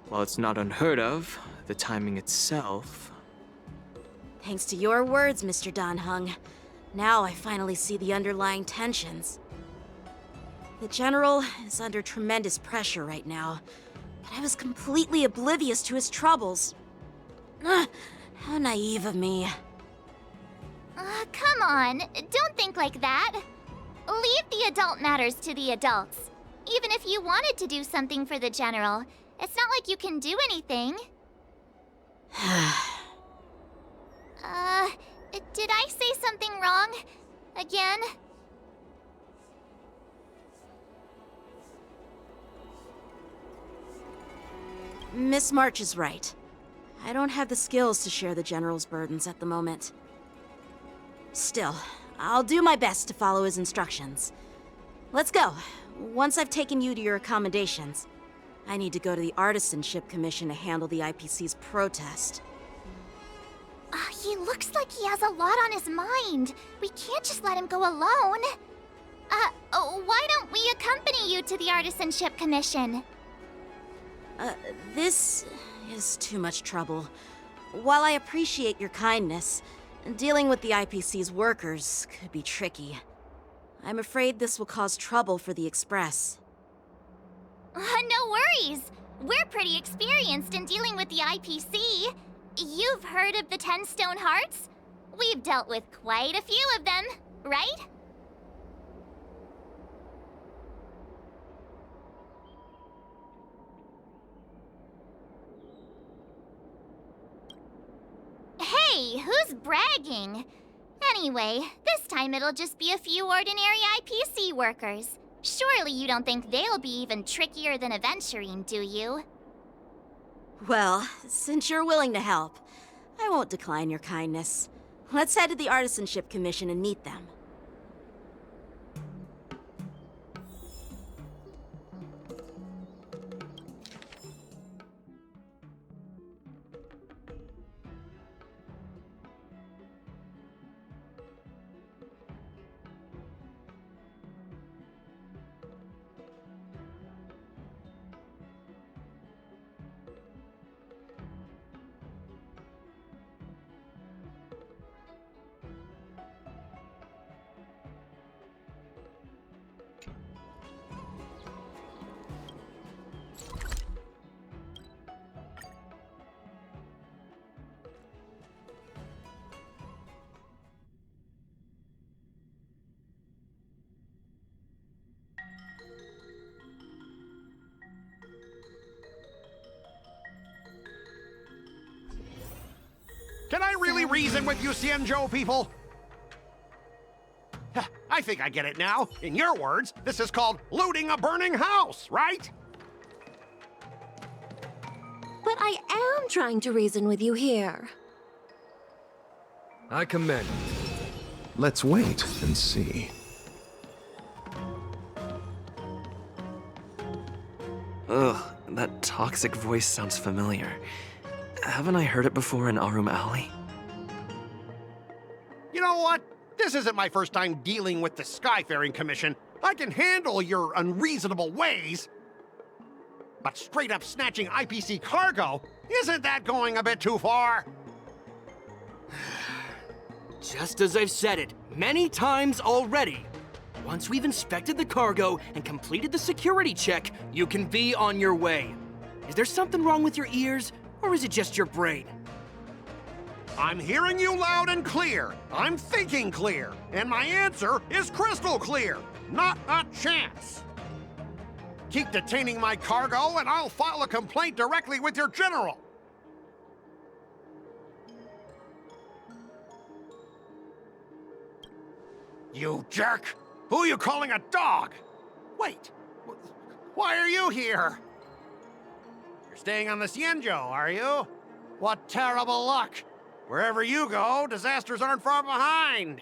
While it's not unheard of, the timing itself... Thanks to your words, Mr. Danheng. Now I finally see the underlying tensions. The General is under tremendous pressure right now, but I was completely oblivious to his troubles. How naive of me. Come on, don't think like that. Leave the adult matters to the adults. Even if you wanted to do something for the General, it's not like you can do anything. Did I say something wrong? Again? Miss March is right. I don't have the skills to share the General's burdens at the moment. Still, I'll do my best to follow his instructions. Let's go. Once I've taken you to your accommodations, I need to go to the Artisanship Commission to handle the IPC's protest. He looks like he has a lot on his mind. We can't just let him go alone. Why don't we accompany you to the Artisanship Commission? This is too much trouble. While I appreciate your kindness, dealing with the IPC's workers could be tricky. I'm afraid this will cause trouble for the Express. No worries. We're pretty experienced in dealing with the IPC. You've heard of the 10 Stone Hearts? We've dealt with quite a few of them, right? Hey, who's bragging? Anyway, this time it'll just be a few ordinary IPC workers. Surely you don't think they'll be even trickier than Aventurine, do you? Well, since you're willing to help, I won't decline your kindness. Let's head to the Artisanship Commission and meet them. Can I really reason with you Xianzhou people? I think I get it now. In your words, this is called looting a burning house, right? But I am trying to reason with you here. I commend. Let's wait and see. Ugh, that toxic voice sounds familiar. Haven't I heard it before in Arum Alley? You know what? This isn't my first time dealing with the Skyfaring Commission. I can handle your unreasonable ways. But straight up snatching IPC cargo, isn't that going a bit too far? Just as I've said it many times already. Once we've inspected the cargo and completed the security check, you can be on your way. Is there something wrong with your ears, or is it just your brain? I'm hearing you loud and clear. I'm thinking clear. And my answer is crystal clear. Not a chance. Keep detaining my cargo and I'll file a complaint directly with your general. You jerk! Who are you calling a dog? Wait, why are you here? You're staying on the Xianzhou, are you? What terrible luck! Wherever you go, disasters aren't far behind.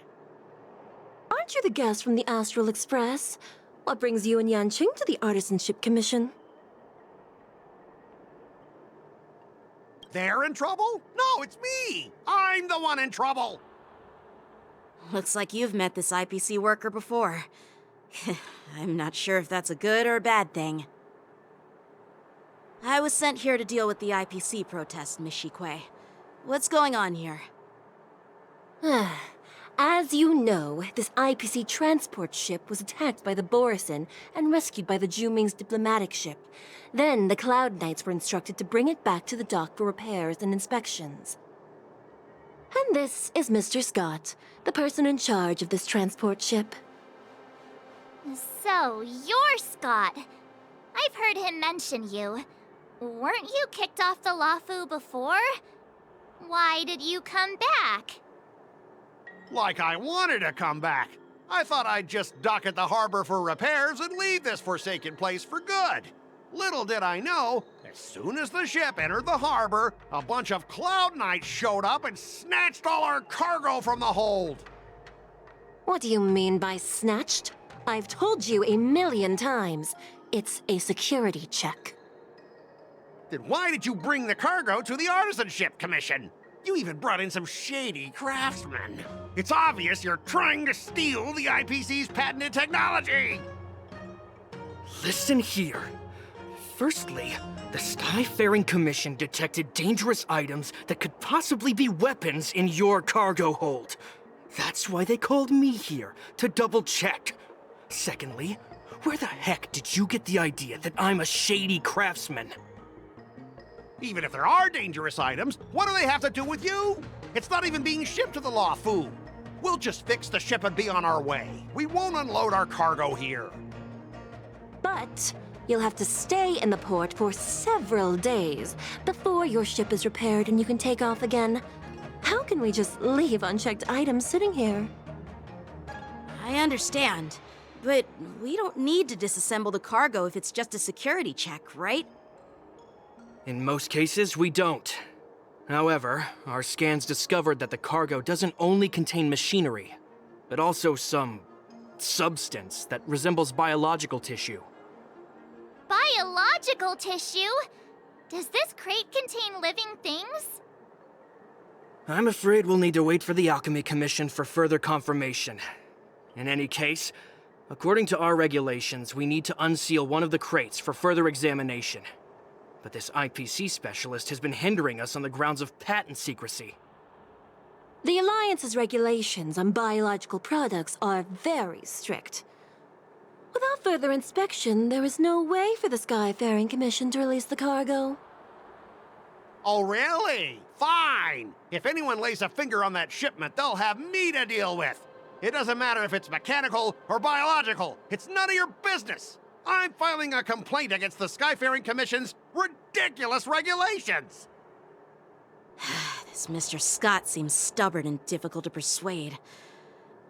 Aren't you the guest from the Astral Express? What brings you and Yanqing to the Artisanship Commission? They're in trouble? No, it's me! I'm the one in trouble! Looks like you've met this IPC worker before. I'm not sure if that's a good or a bad thing. I was sent here to deal with the IPC protest, Miss Shikui. What's going on here? As you know, this IPC transport ship was attacked by the Borisin and rescued by the Juming's diplomatic ship. Then the Cloud Knights were instructed to bring it back to the dock for repairs and inspections. And this is Mr. Scott, the person in charge of this transport ship. So, you're Scott. I've heard him mention you. Weren't you kicked off the Lafu before? Why did you come back? Like I wanted to come back. I thought I'd just dock at the harbor for repairs and leave this forsaken place for good. Little did I know, as soon as the ship entered the harbor, a bunch of Cloud Knights showed up and snatched all our cargo from the hold. What do you mean by snatched? I've told you 1,000,000 times. It's a security check. Then why did you bring the cargo to the Artisanship Commission? You even brought in some shady craftsmen. It's obvious you're trying to steal the IPC's patented technology! Listen here. Firstly, the Skyfaring Commission detected dangerous items that could possibly be weapons in your cargo hold. That's why they called me here, to double-check. Secondly, where the heck did you get the idea that I'm a shady craftsman? Even if there are dangerous items, what do they have to do with you? It's not even being shipped to the Lafu. We'll just fix the ship and be on our way. We won't unload our cargo here. But you'll have to stay in the port for several days before your ship is repaired and you can take off again. How can we just leave unchecked items sitting here? I understand, but we don't need to disassemble the cargo if it's just a security check, right? In most cases, we don't. However, our scans discovered that the cargo doesn't only contain machinery, but also some substance that resembles biological tissue. Biological tissue? Does this crate contain living things? I'm afraid we'll need to wait for the Alchemy Commission for further confirmation. In any case, according to our regulations, we need to unseal one of the crates for further examination. But this IPC specialist has been hindering us on the grounds of patent secrecy. The Alliance's regulations on biological products are very strict. Without further inspection, there is no way for the Skyfaring Commission to release the cargo. Oh, really? Fine! If anyone lays a finger on that shipment, they'll have me to deal with. It doesn't matter if it's mechanical or biological. It's none of your business. I'm filing a complaint against the Skyfaring Commission's ridiculous regulations. This This Mr. Scott seems stubborn and difficult to persuade.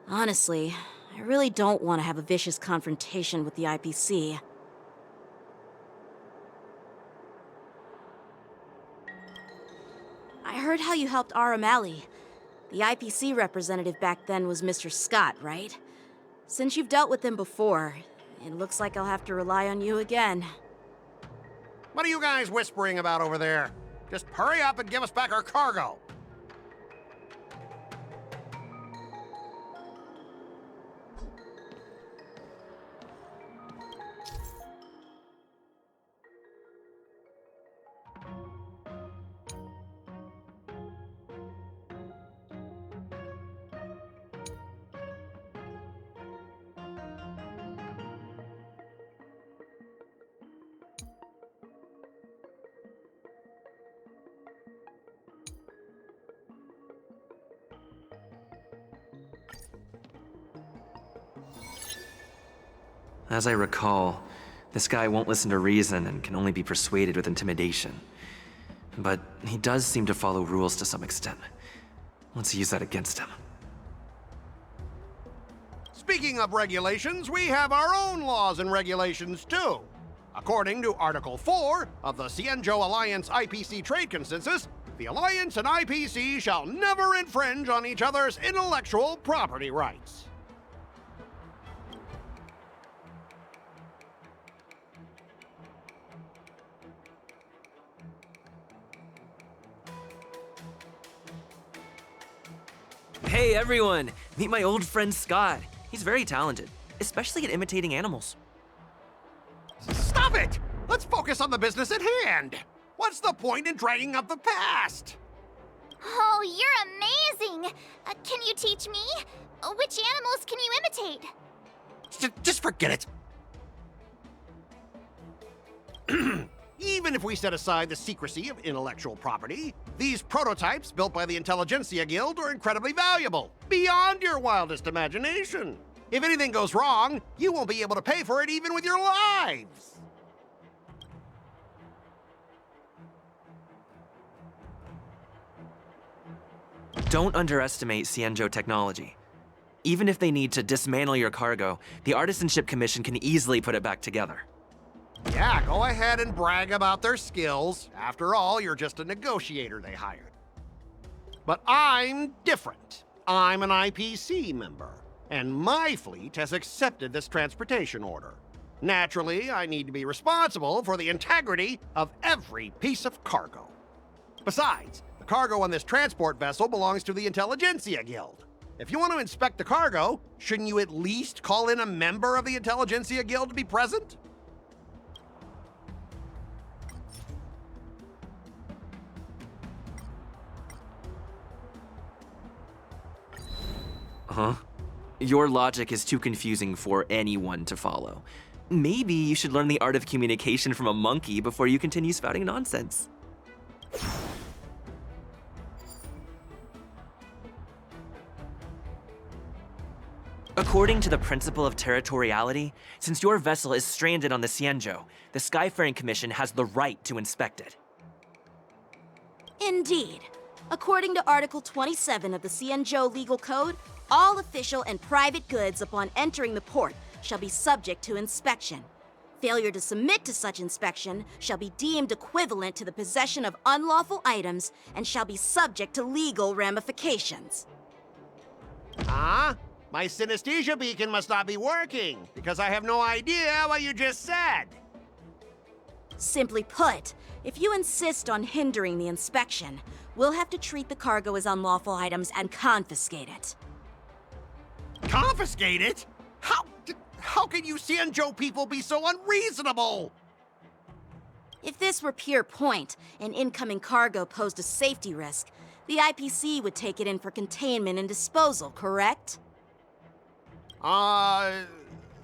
Honestly, I really don't want to have a vicious confrontation with the IPC. I heard how you helped Aramali. The IPC representative back then was Mr. Scott, right? Since you've dealt with him before, it looks like I'll have to rely on you again. What are you guys whispering about over there? Just hurry up and give us back our cargo. As I recall, this guy won't listen to reason and can only be persuaded with intimidation. But he does seem to follow rules to some extent. Let's use that against him. Speaking of regulations, we have our own laws and regulations too. According to Article 4 of the Xianzhou Alliance IPC Trade Consensus, the Alliance and IPC shall never infringe on each other's intellectual property rights. Hey everyone! Meet my old friend Scott. He's very talented, especially at imitating animals. Stop it! Let's focus on the business at hand! What's the point in dragging up the past? Oh, you're amazing! Can you teach me? Which animals can you imitate? Just forget it. Even if we set aside the secrecy of intellectual property, these prototypes built by the Intelligentsia Guild are incredibly valuable, beyond your wildest imagination. If anything goes wrong, you won't be able to pay for it even with your lives. Don't underestimate Xianzhou technology. Even if they need to dismantle your cargo, the Artisanship Commission can easily put it back together. Yeah, go ahead and brag about their skills. After all, you're just a negotiator they hired. But I'm different. I'm an IPC member, and my fleet has accepted this transportation order. Naturally, I need to be responsible for the integrity of every piece of cargo. Besides, the cargo on this transport vessel belongs to the Intelligentsia Guild. If you want to inspect the cargo, shouldn't you at least call in a member of the Intelligentsia Guild to be present? Huh? Your logic is too confusing for anyone to follow. Maybe you should learn the art of communication from a monkey before you continue spouting nonsense. According to the principle of territoriality, since your vessel is stranded on the Xianzhou, the Skyfaring Commission has the right to inspect it. Indeed. According to Article 27 of the Xianzhou Legal Code, all official and private goods upon entering the port shall be subject to inspection. Failure to submit to such inspection shall be deemed equivalent to the possession of unlawful items and shall be subject to legal ramifications. Huh? My synesthesia beacon must not be working, because I have no idea what you just said. Simply put, if you insist on hindering the inspection, we'll have to treat the cargo as unlawful items and confiscate it. Confiscate it? How can you Xianzhou people be so unreasonable? If this were pure point, and incoming cargo posed a safety risk, the IPC would take it in for containment and disposal, correct?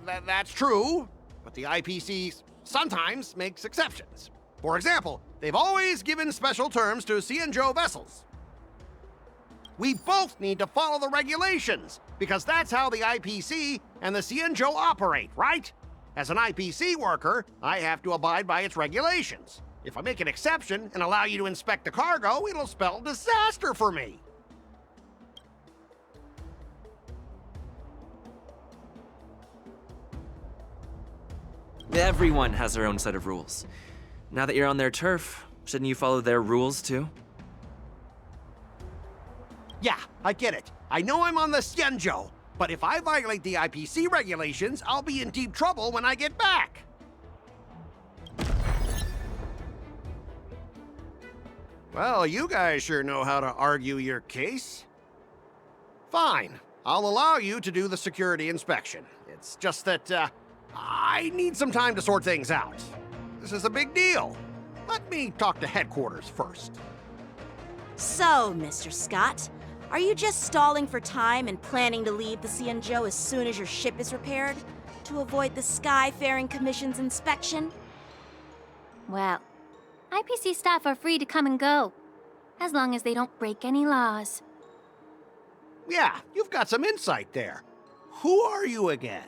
That's true, but the IPC sometimes makes exceptions. For example, they've always given special terms to Xianzhou vessels. We both need to follow the regulations, because that's how the IPC and the Xianzhou operate, right? As an IPC worker, I have to abide by its regulations. If I make an exception and allow you to inspect the cargo, it'll spell disaster for me. Everyone has their own set of rules. Now that you're on their turf, shouldn't you follow their rules too? Yeah, I get it. I know I'm on the Xianzhou, but if I violate the IPC regulations, I'll be in deep trouble when I get back. Well, you guys sure know how to argue your case. Fine, I'll allow you to do the security inspection. It's just that, I need some time to sort things out. This is a big deal. Let me talk to headquarters first. So, Mr. Scott, are you just stalling for time and planning to leave the Xianzhou as soon as your ship is repaired? To avoid the Skyfaring Commission's inspection? Well, IPC staff are free to come and go, as long as they don't break any laws. Yeah, you've got some insight there. Who are you again?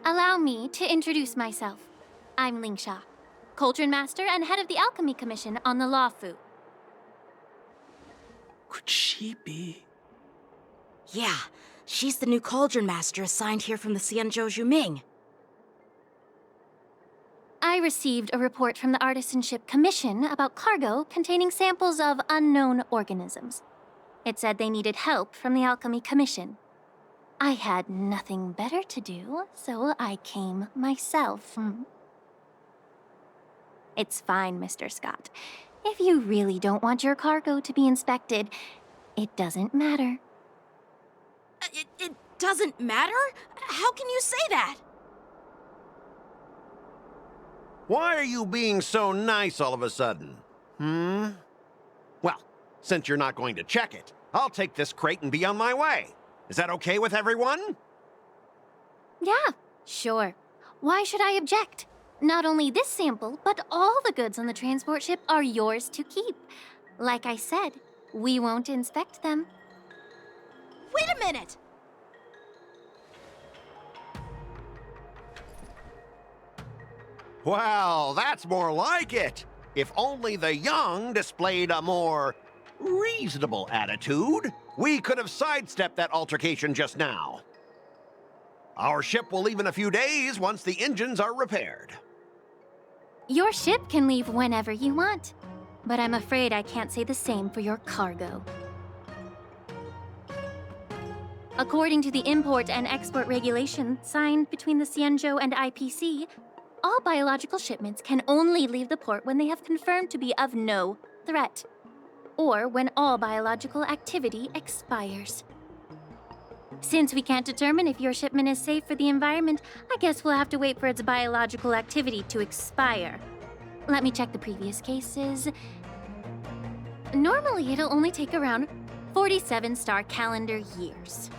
Allow me to introduce myself. I'm Lingsha, Cauldron Master and head of the Alchemy Commission on the Luofu. Could she be? Yeah, she's the new Cauldron Master assigned here from the Xianzhou Zhuming. I received a report from the Artisanship Commission about cargo containing samples of unknown organisms. It said they needed help from the Alchemy Commission. I had nothing better to do, so I came myself. It's fine, Mr. Scott. If you really don't want your cargo to be inspected, it doesn't matter. It doesn't matter? How can you say that? Why are you being so nice all of a sudden? Well, since you're not going to check it, I'll take this crate and be on my way. Is that okay with everyone? Yeah, sure. Why should I object? Not only this sample, but all the goods on the transport ship are yours to keep. Like I said, we won't inspect them. Wait a minute! Well, that's more like it. If only the young displayed a more reasonable attitude, we could have sidestepped that altercation just now. Our ship will leave in a few days once the engines are repaired. Your ship can leave whenever you want, but I'm afraid I can't say the same for your cargo. According to the import and export regulation signed between the Xianzhou and IPC, all biological shipments can only leave the port when they have confirmed to be of no threat, or when all biological activity expires. Since we can't determine if your shipment is safe for the environment, I guess we'll have to wait for its biological activity to expire. Let me check the previous cases. Normally, it'll only take around 47 star calendar years.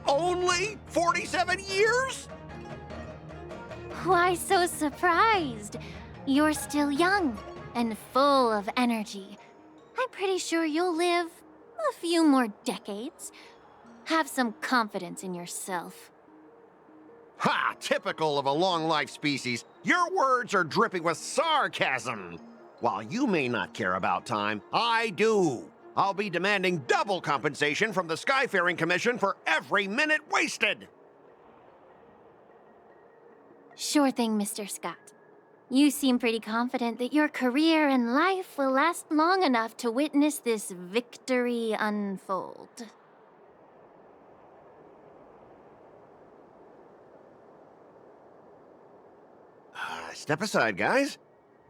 Only 47 years? Why so surprised? You're still young and full of energy. I'm pretty sure you'll live a few more decades. Have some confidence in yourself. Ha! Typical of a long-life species. Your words are dripping with sarcasm. While you may not care about time, I do. I'll be demanding double compensation from the Skyfaring Commission for every minute wasted. Sure thing, Mr. Scott. You seem pretty confident that your career and life will last long enough to witness this victory unfold. Step aside, guys.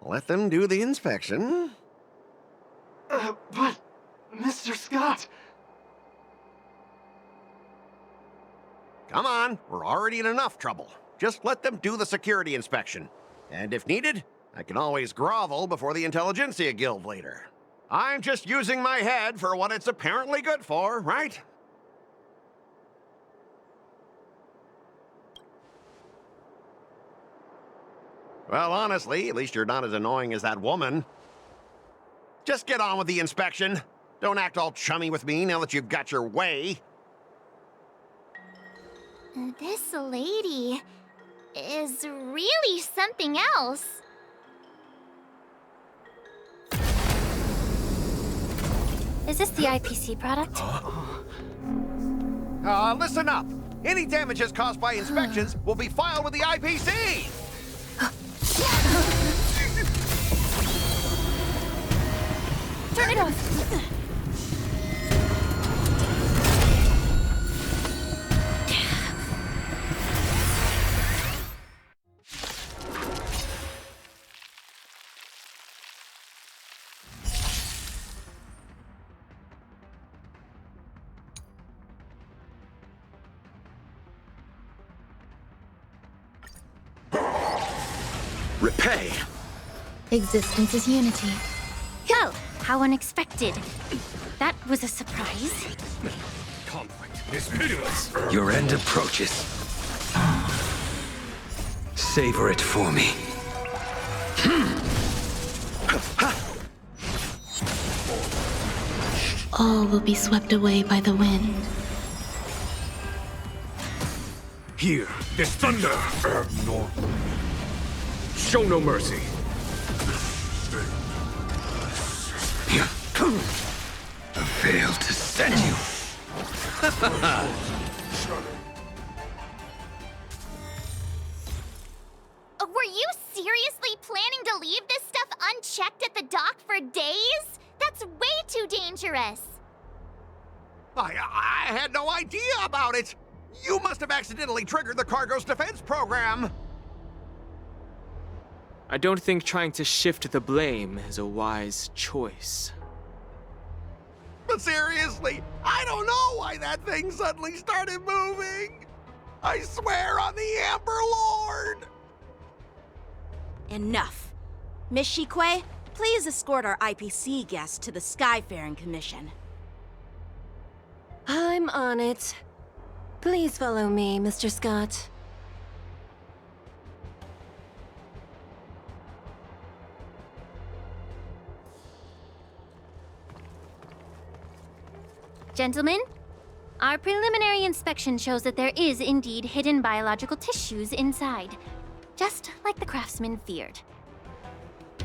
Let them do the inspection. But, Mr. Scott... Come on, we're already in enough trouble. Just let them do the security inspection. And if needed, I can always grovel before the Intelligentsia Guild later. I'm just using my head for what it's apparently good for, right? Well, honestly, at least you're not as annoying as that woman. Just get on with the inspection. Don't act all chummy with me now that you've got your way. This lady is really something else. Is this the IPC product? Listen up. Any damages caused by inspections will be filed with the IPC. Turn it off! Repay! Existence is unity. Oh, how unexpected. That was a surprise. Conflict is pitiless. Your end approaches. Savor it for me. All will be swept away by the wind. Hear this thunder. Show no mercy. I failed to send you. Were you seriously planning to leave this stuff unchecked at the dock for days? That's way too dangerous. I had no idea about it. You must have accidentally triggered the cargo's defense program. I don't think trying to shift the blame is a wise choice. But seriously, I don't know why that thing suddenly started moving. I swear on the Amber Lord. Enough. Miss Shikwe, please escort our IPC guest to the Skyfaring Commission. I'm on it. Please follow me, Mr. Scott. Gentlemen, our preliminary inspection shows that there is indeed hidden biological tissues inside, just like the craftsman feared.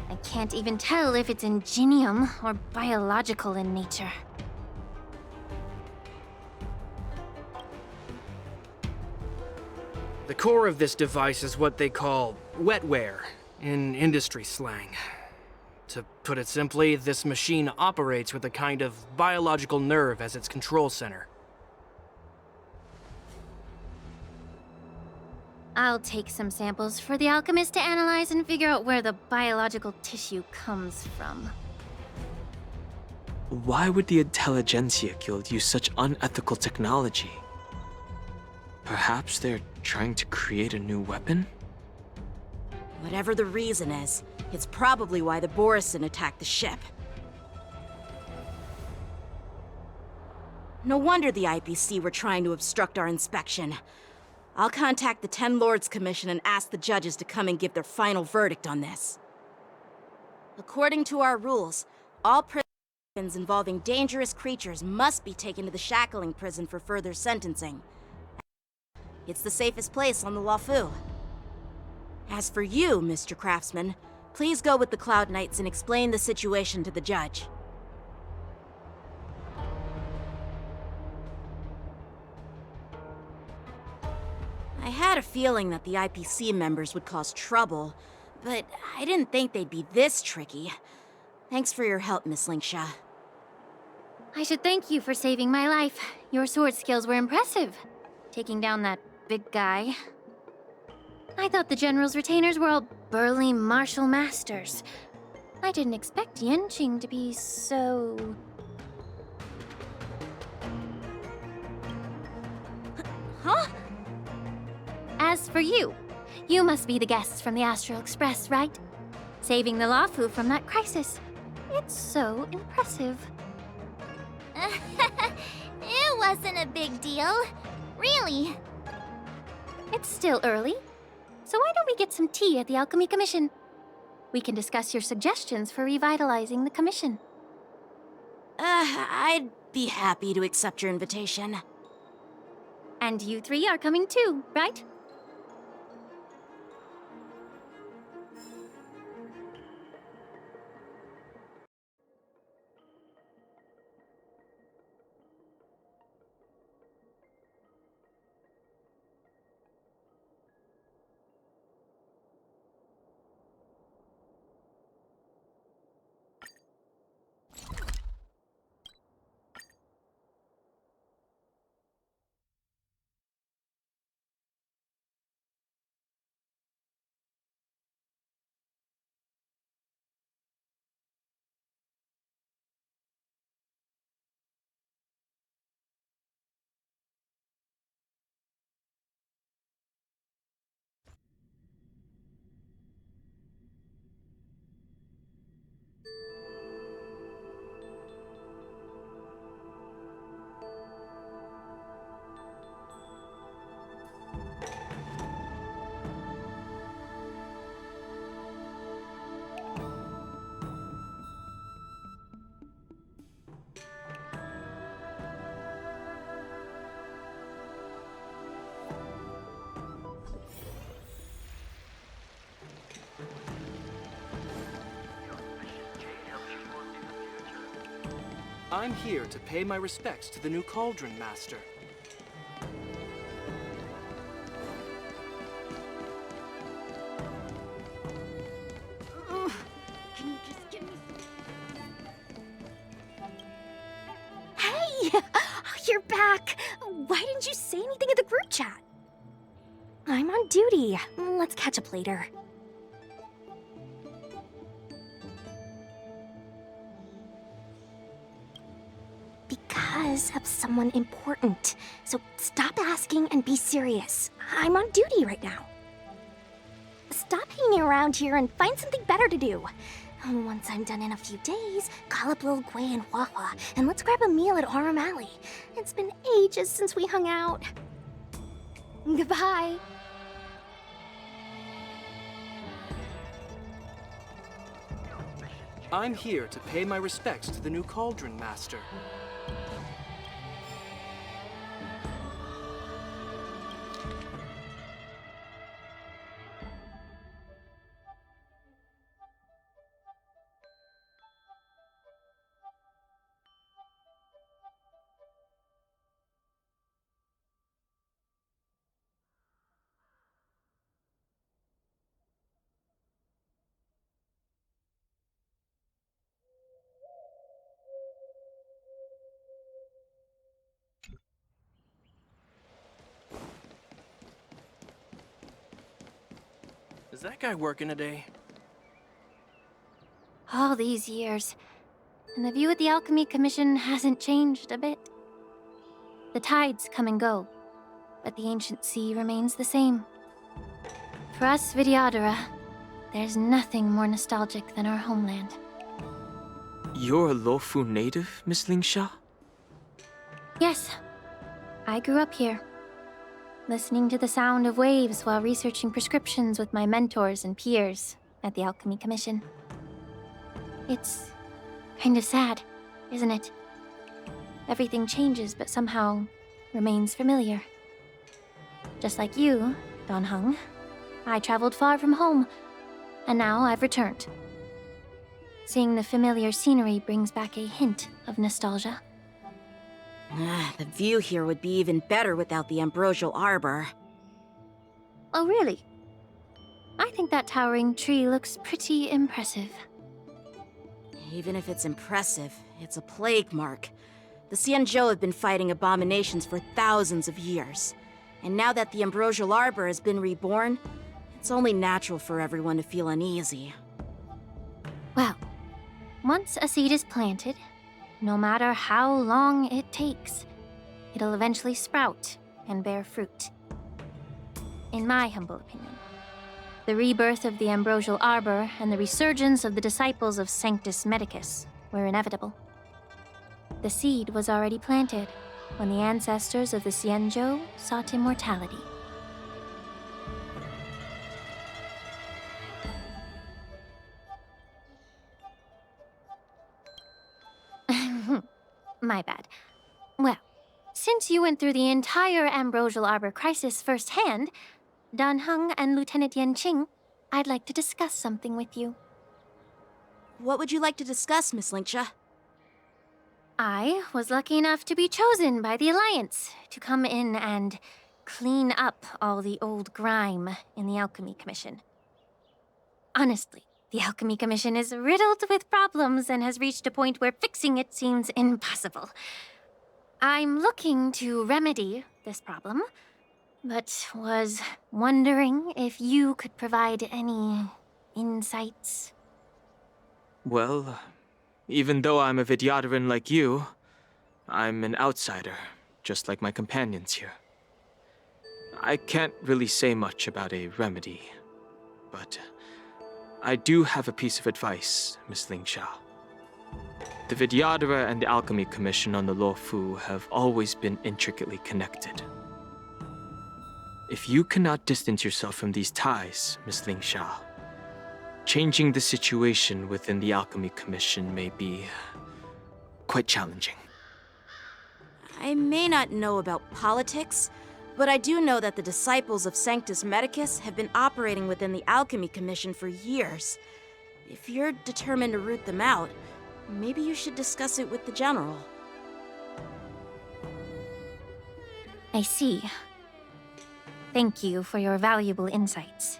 I can't even tell if it's ingenium or biological in nature. The core of this device is what they call wetware in industry slang. To put it simply, this machine operates with a kind of biological nerve as its control center. I'll take some samples for the alchemist to analyze and figure out where the biological tissue comes from. Why would the Intelligentsia Guild use such unethical technology? Perhaps they're trying to create a new weapon? Whatever the reason is, it's probably why the Borisin attacked the ship. No wonder the IPC were trying to obstruct our inspection. I'll contact the Ten Lords Commission and ask the judges to come and give their final verdict on this. According to our rules, all prisons involving dangerous creatures must be taken to the shackling prison for further sentencing. It's the safest place on the Luofu. As for you, Mr. Craftsman, please go with the Cloud Knights and explain the situation to the judge. I had a feeling that the IPC members would cause trouble, but I didn't think they'd be this tricky. Thanks for your help, Miss Linksha. I should thank you for saving my life. Your sword skills were impressive. Taking down that big guy. I thought the General's retainers were all burly martial masters. I didn't expect Yenqing to be so... Huh? As for you, you must be the guests from the Astral Express, right? Saving the Luofu from that crisis. It's so impressive. It wasn't a big deal. Really. It's still early. So why don't we get some tea at the Alchemy Commission? We can discuss your suggestions for revitalizing the commission. I'd be happy to accept your invitation. And you three are coming too, right? I'm here to pay my respects to the new Cauldron Master. Can you just give me... Hey! You're back! Why didn't you say anything in the group chat? I'm on duty. Let's catch up later. Because of someone important. So stop asking and be serious. I'm on duty right now. Stop hanging around here and find something better to do. Once I'm done in a few days, call up Lil Gwei and Wawa, and let's grab a meal at Aurum Alley. It's been ages since we hung out. Goodbye. I'm here to pay my respects to the new Cauldron Master. Is that guy working today? All these years, and the view at the Alchemy Commission hasn't changed a bit. The tides come and go, but the ancient sea remains the same. For us Vidyadhara, there's nothing more nostalgic than our homeland. You're a Lofu native, Miss Lingsha? Yes, I grew up here, listening to the sound of waves while researching prescriptions with my mentors and peers at the Alchemy Commission. It's kind of sad, isn't it? Everything changes but somehow remains familiar. Just like you, Don Hung, I traveled far from home, and now I've returned. Seeing the familiar scenery brings back a hint of nostalgia. The view here would be even better without the ambrosial arbor. Oh, really? I think that towering tree looks pretty impressive. Even if it's impressive, it's a plague mark. The Xianzhou have been fighting abominations for thousands of years. And now that the ambrosial arbor has been reborn, it's only natural for everyone to feel uneasy. Well, once a seed is planted, no matter how long it takes, it'll eventually sprout and bear fruit. In my humble opinion, the rebirth of the ambrosial arbor and the resurgence of the disciples of Sanctus Medicus were inevitable. The seed was already planted when the ancestors of the Xianzhou sought immortality. My bad. Well, Since you went through the entire Ambrosial Arbor crisis firsthand, Dan Heng and Lieutenant Yan Qing, I'd like to discuss something with you. What would you like to discuss, Miss Linksha? I was lucky enough to be chosen by the Alliance to come in and clean up all the old grime in the Alchemy Commission. Honestly, the Alchemy Commission is riddled with problems and has reached a point where fixing it seems impossible. I'm looking to remedy this problem, but was wondering if you could provide any insights. Well, even though I'm a Vidyadharan like you, I'm an outsider, just like my companions here. I can't really say much about a remedy, but I do have a piece of advice, Miss Linksha. The Vidyadhara and the Alchemy Commission on the Luofu have always been intricately connected. If you cannot distance yourself from these ties, Miss Linksha, changing the situation within the Alchemy Commission may be quite challenging. I may not know about politics, but I do know that the disciples of Sanctus Medicus have been operating within the Alchemy Commission for years. If you're determined to root them out, maybe you should discuss it with the General. I see. Thank you for your valuable insights.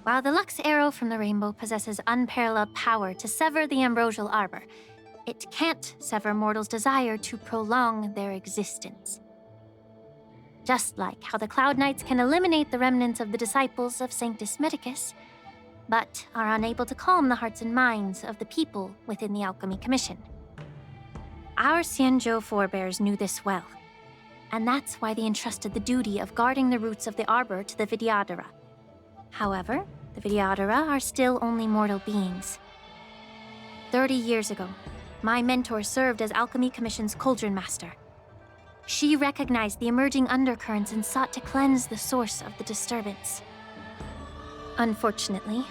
While the Lux Arrow from the Rainbow possesses unparalleled power to sever the Ambrosial Arbor, it can't sever mortals' desire to prolong their existence. Just like how the Cloud Knights can eliminate the remnants of the disciples of Sanctus Medicus, but are unable to calm the hearts and minds of the people within the Alchemy Commission. Our Xianzhou forebears knew this well, and that's why they entrusted the duty of guarding the roots of the Arbor to the Vidyadhara. However, the Vidyadhara are still only mortal beings. 30 years ago, my mentor served as Alchemy Commission's Cauldron Master. She recognized the emerging undercurrents and sought to cleanse the source of the disturbance. Unfortunately,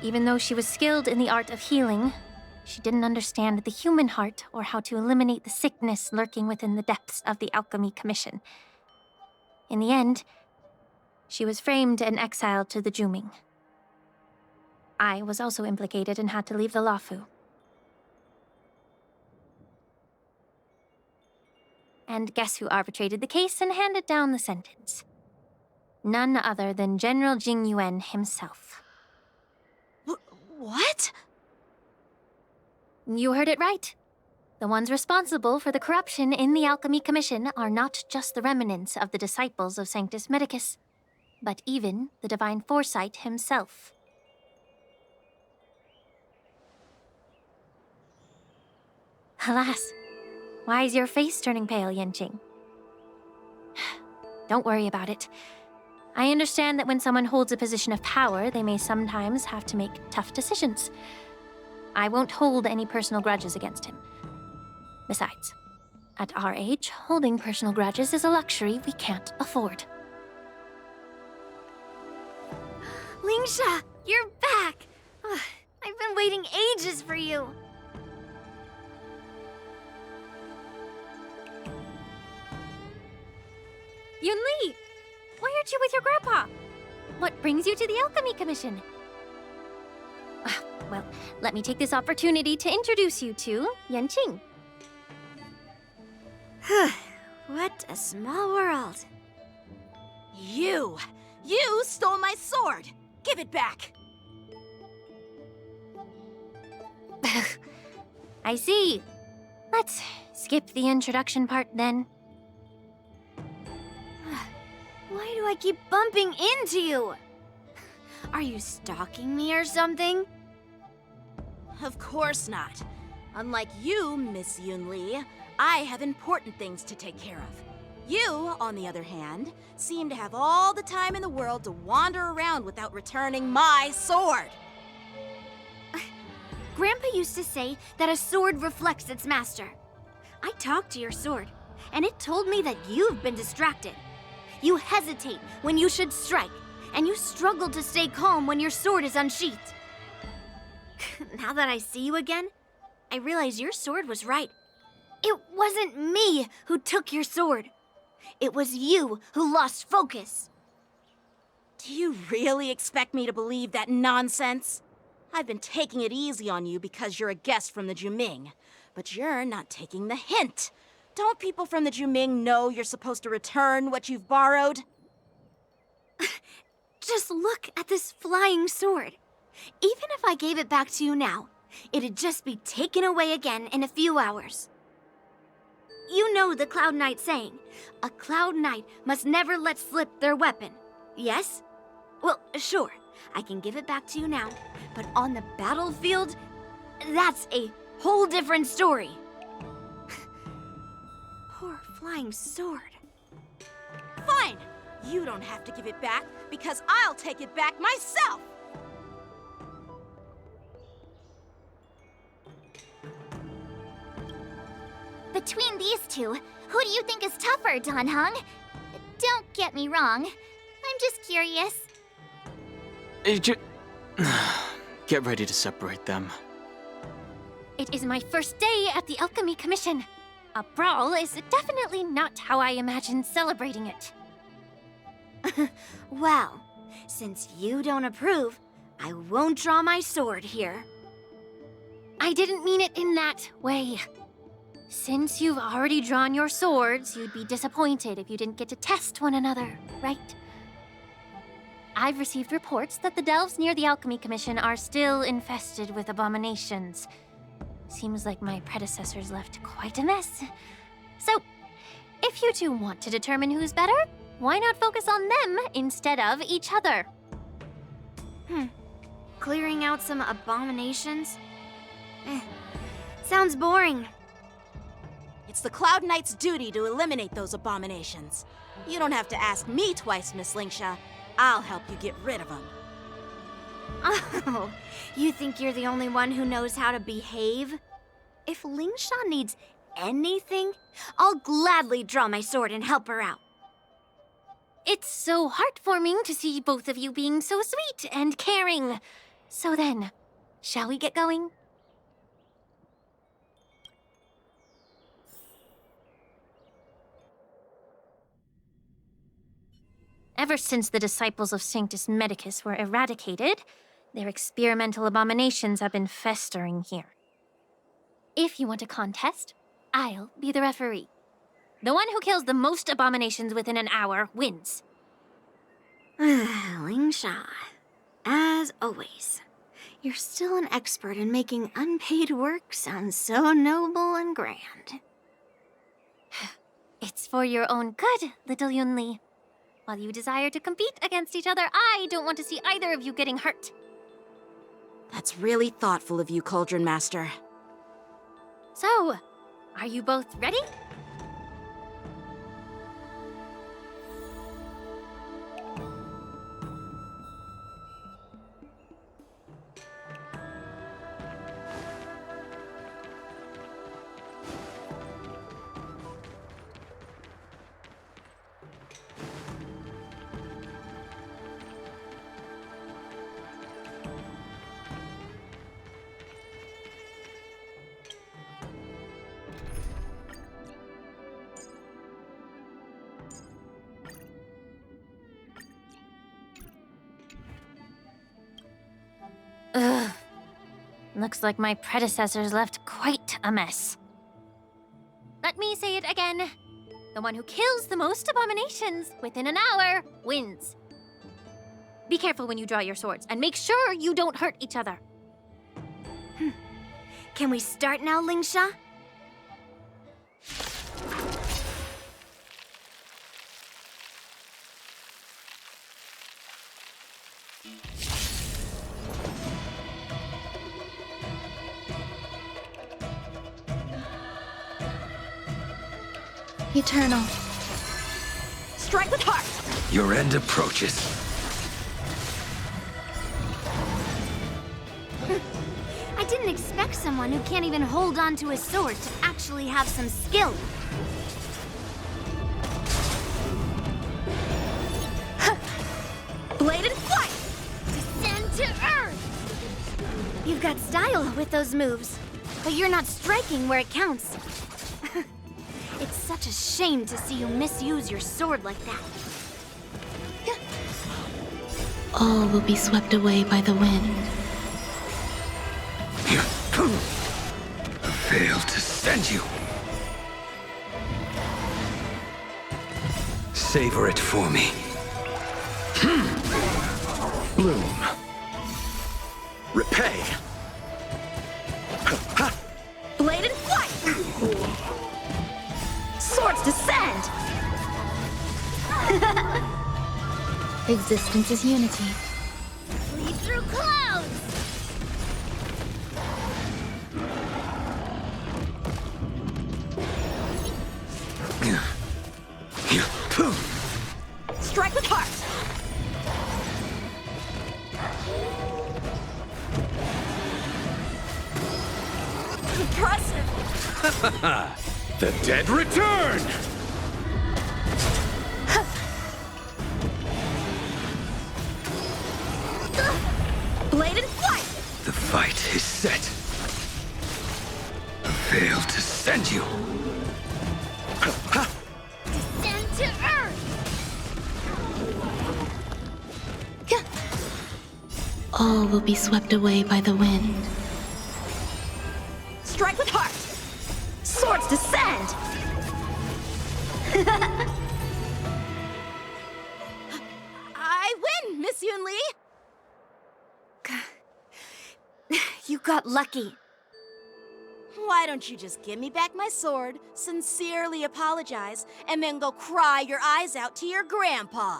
even though she was skilled in the art of healing, she didn't understand the human heart or how to eliminate the sickness lurking within the depths of the Alchemy Commission. In the end, she was framed and exiled to the Juming. I was also implicated and had to leave the Luofu. And guess who arbitrated the case and handed down the sentence? None other than General Jing Yuan himself. What? You heard it right. The ones responsible for the corruption in the Alchemy Commission are not just the remnants of the disciples of Sanctus Medicus, but even the Divine Foresight himself. Alas, why is your face turning pale, Yanqing? Don't worry about it. I understand that when someone holds a position of power, they may sometimes have to make tough decisions. I won't hold any personal grudges against him. Besides, at our age, holding personal grudges is a luxury we can't afford. Linksha, you're back! Ugh, I've been waiting ages for you. Yunli! Why aren't you with your grandpa? What brings you to the Alchemy Commission? Well, let me take this opportunity to introduce you to Yanqing. What a small world. You stole my sword! Give it back! I see. Let's skip the introduction part then. Why do I keep bumping into you? Are you stalking me or something? Of course not. Unlike you, Miss Yunli, I have important things to take care of. You, on the other hand, seem to have all the time in the world to wander around without returning my sword. Grandpa used to say that a sword reflects its master. I talked to your sword, and it told me that you've been distracted. You hesitate when you should strike, and you struggle to stay calm when your sword is unsheathed. Now that I see you again, I realized your sword was right. It wasn't me who took your sword. It was you who lost focus. Do you really expect me to believe that nonsense? I've been taking it easy on you because you're a guest from the Juming. But you're not taking the hint. Don't people from the Juming know you're supposed to return what you've borrowed? Just look at this flying sword. Even if I gave it back to you now, it'd just be taken away again in a few hours. You know the Cloud Knight saying, a Cloud Knight must never let slip their weapon. Yes? Well, sure, I can give it back to you now, but on the battlefield, that's a whole different story. Poor flying sword. Fine! You don't have to give it back, because I'll take it back myself! Between these two, who do you think is tougher, Dan Heng? Don't get me wrong. I'm just curious. Get ready to separate them. It is my first day at the Alchemy Commission. A brawl is definitely not how I imagined celebrating it. Well, since you don't approve, I won't draw my sword here. I didn't mean it in that way. Since you've already drawn your swords, you'd be disappointed if you didn't get to test one another, right? I've received reports that the delves near the Alchemy Commission are still infested with abominations. Seems like my predecessors left quite a mess. So, if you two want to determine who's better, why not focus on them instead of each other? Clearing out some abominations? Sounds boring. It's the Cloud Knight's duty to eliminate those abominations. You don't have to ask me twice, Miss Lingsha. I'll help you get rid of them. Oh, you think you're the only one who knows how to behave? If Lingsha needs anything, I'll gladly draw my sword and help her out. It's so heartwarming to see both of you being so sweet and caring. So then, shall we get going? Ever since the disciples of Sanctus Medicus were eradicated, their experimental abominations have been festering here. If you want a contest, I'll be the referee. The one who kills the most abominations within an hour wins. Lingsha, as always, you're still an expert in making unpaid work sound so noble and grand. It's for your own good, little Yunli. While you desire to compete against each other, I don't want to see either of you getting hurt. That's really thoughtful of you, Cauldron Master. So, are you both ready? Ugh. Looks like my predecessors left quite a mess. Let me say it again. The one who kills the most abominations within an hour wins. Be careful when you draw your swords, and make sure you don't hurt each other. Can we start now, Lingsha? Eternal. Strike with heart! Your end approaches. I didn't expect someone who can't even hold on to his sword to actually have some skill. Blade and flight! Descend to earth! You've got style with those moves. but you're not striking where it counts. It's such a shame to see you misuse your sword like that. All will be swept away by the wind. I failed to send you. Savor it for me. Bloom. Repay. Blade and flight! Swords descend! Existence is unity. Lead through clouds! Strike with heart! Impressive! The dead return! Blade and flight! The fight is set. I failed to send you. Descend to earth! All will be swept away by the wind. Strike with heart! Swords descend! I win, Miss Yunli! You got lucky. Why don't you just give me back my sword, sincerely apologize, and then go cry your eyes out to your grandpa?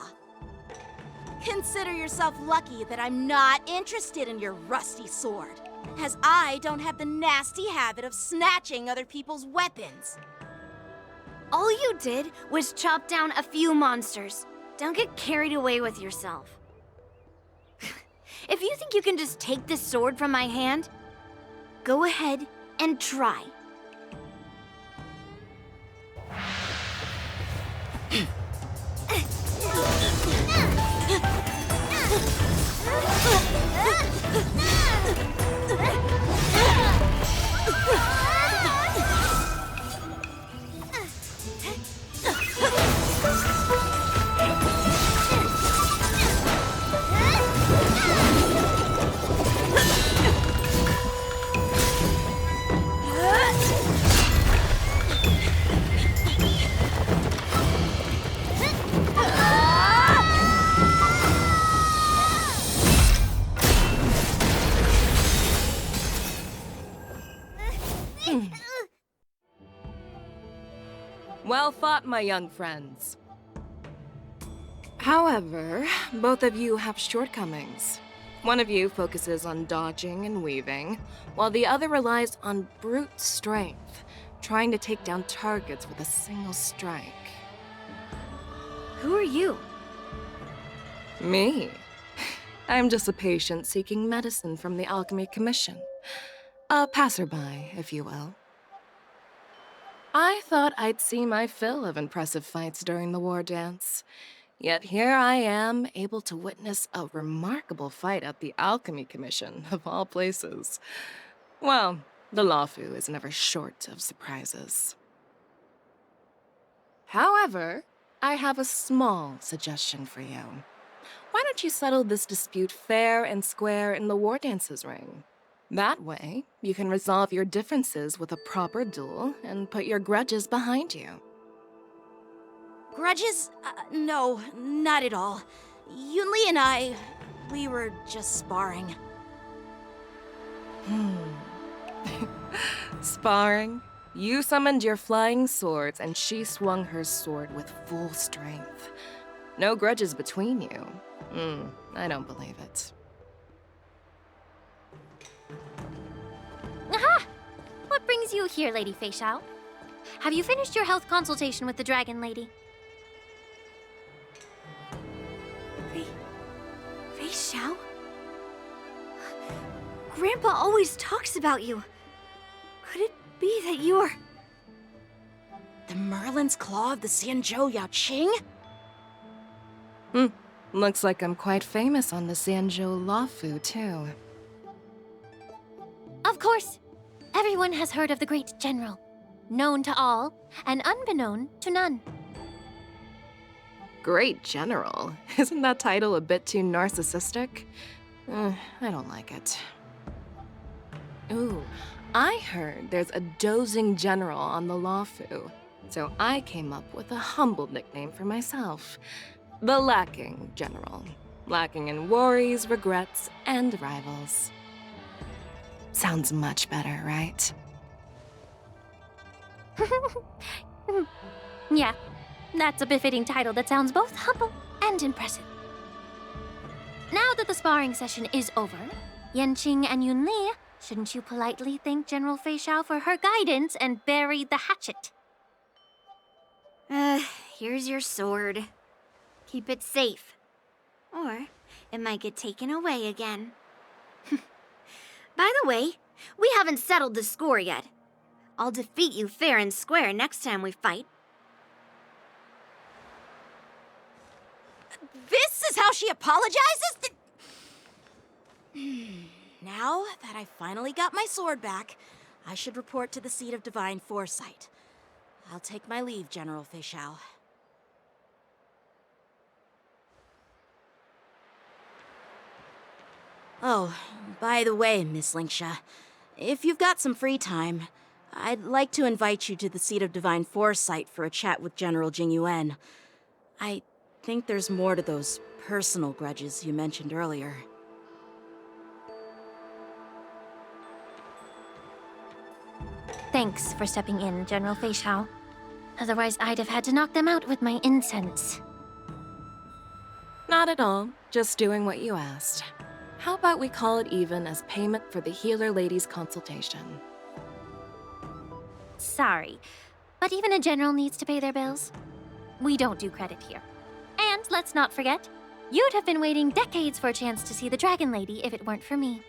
Consider yourself lucky that I'm not interested in your rusty sword, as I don't have the nasty habit of snatching other people's weapons. All you did was chop down a few monsters. Don't get carried away with yourself. If you think you can just take this sword from my hand, go ahead and try. Well fought, my young friends. However, both of you have shortcomings. One of you focuses on dodging and weaving, while the other relies on brute strength, trying to take down targets with a single strike. Who are you? Me? I'm just a patient seeking medicine from the Alchemy Commission. A passerby, if you will. I thought I'd see my fill of impressive fights during the war dance. Yet here I am, able to witness a remarkable fight at the Alchemy Commission, of all places. Well, the Lawfu is never short of surprises. However, I have a small suggestion for you. Why don't you settle this dispute fair and square in the war dance's ring? That way, you can resolve your differences with a proper duel and put your grudges behind you. Grudges? No, not at all. Yunli and we were just sparring. Sparring? You summoned your flying swords and she swung her sword with full strength. No grudges between you. I don't believe it. Aha! What brings you here, Lady Fei Xiao? Have you finished your health consultation with the Dragon Lady? Fei Xiao? Grandpa always talks about you. Could it be that you're... The Merlin's Claw of the Xianzhou Yaoqing? Looks like I'm quite famous on the Xianzhou Lawfu, too. Of course. Everyone has heard of the great general, known to all and unbeknown to none. Great General? Isn't that title a bit too narcissistic? I don't like it. Ooh, I heard there's a dozing general on the Lawfu, so I came up with a humble nickname for myself. The Lacking General. Lacking in worries, regrets, and rivals. Sounds much better, right? Yeah, that's a befitting title that sounds both humble and impressive. Now that the sparring session is over, Yanqing and Yunli, shouldn't you politely thank General Fei Xiao for her guidance and bury the hatchet? Here's your sword. Keep it safe. Or it might get taken away again. By the way, we haven't settled the score yet. I'll defeat you fair and square next time we fight. This is how she apologizes? Now that I finally got my sword back, I should report to the seat of divine foresight. I'll take my leave, General Fei Xiao. Oh, by the way, Miss Linksha, if you've got some free time, I'd like to invite you to the seat of divine foresight for a chat with General Jingyuan. I think there's more to those personal grudges you mentioned earlier. Thanks for stepping in, General Fei Xiao. Otherwise, I'd have had to knock them out with my incense. Not at all. Just doing what you asked. How about we call it even as payment for the healer lady's consultation? Sorry, but even a general needs to pay their bills. We don't do credit here. And let's not forget, you'd have been waiting decades for a chance to see the Dragon Lady if it weren't for me.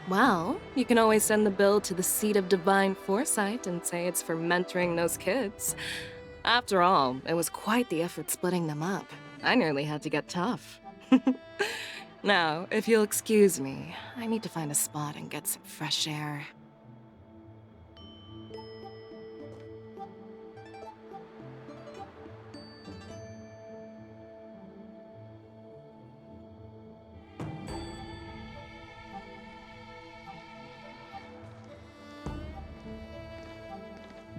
Well, you can always send the bill to the seat of divine foresight and say it's for mentoring those kids. After all, it was quite the effort splitting them up. I nearly had to get tough. Now, if you'll excuse me, I need to find a spot and get some fresh air.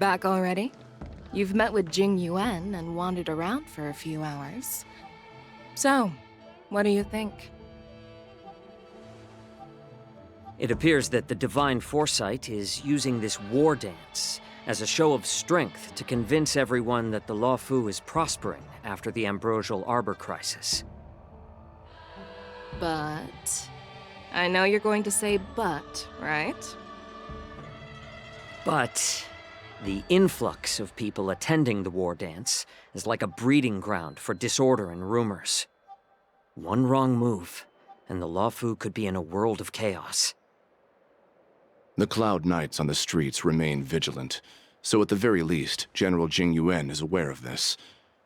Back already? You've met with Jing Yuan and wandered around for a few hours. So, what do you think? It appears that the Divine Foresight is using this war dance as a show of strength to convince everyone that the Lawfu is prospering after the Ambrosial Arbor crisis. But... I know you're going to say but, right? But the influx of people attending the war dance is like a breeding ground for disorder and rumors. One wrong move, and the Lawfu could be in a world of chaos. The Cloud Knights on the streets remain vigilant, so at the very least, General Jingyuan is aware of this.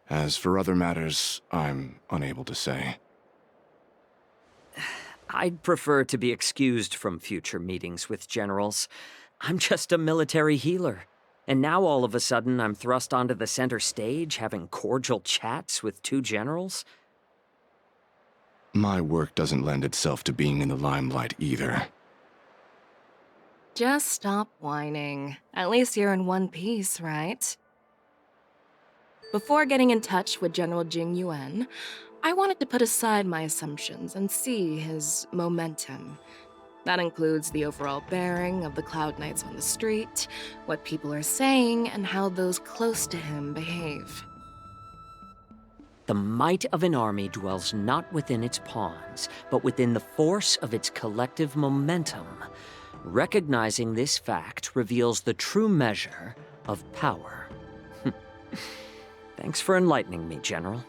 As for other matters, I'm unable to say. I'd prefer to be excused from future meetings with generals. I'm just a military healer. And now all of a sudden I'm thrust onto the center stage having cordial chats with two generals? My work doesn't lend itself to being in the limelight either. Just stop whining. At least you're in one piece, right? Before getting in touch with General Jing Yuan, I wanted to put aside my assumptions and see his momentum. That includes the overall bearing of the Cloud Knights on the street, what people are saying, and how those close to him behave. The might of an army dwells not within its pawns, but within the force of its collective momentum. Recognizing this fact reveals the true measure of power. Thanks for enlightening me, General.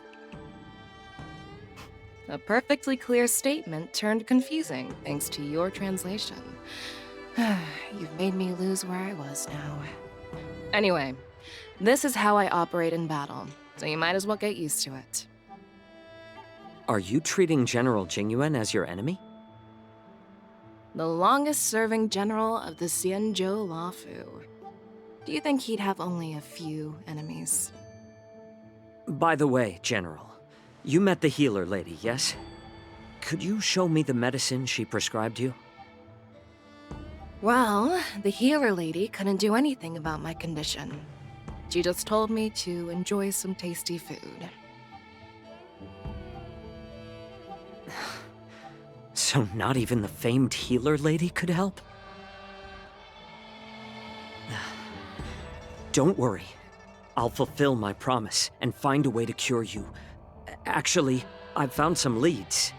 A perfectly clear statement turned confusing thanks to your translation. You've made me lose where I was now. Anyway, this is how I operate in battle, so you might as well get used to it. Are you treating General Jingyuan as your enemy? the longest-serving general of the Xianzhou Luofu. Do you think he'd have only a few enemies? By the way, General, you met the healer lady, yes? Could you show me the medicine she prescribed you? Well, the healer lady couldn't do anything about my condition. She just told me to enjoy some tasty food. So not even the famed healer lady could help? Don't worry. I'll fulfill my promise and find a way to cure you. Actually, I've found some leads.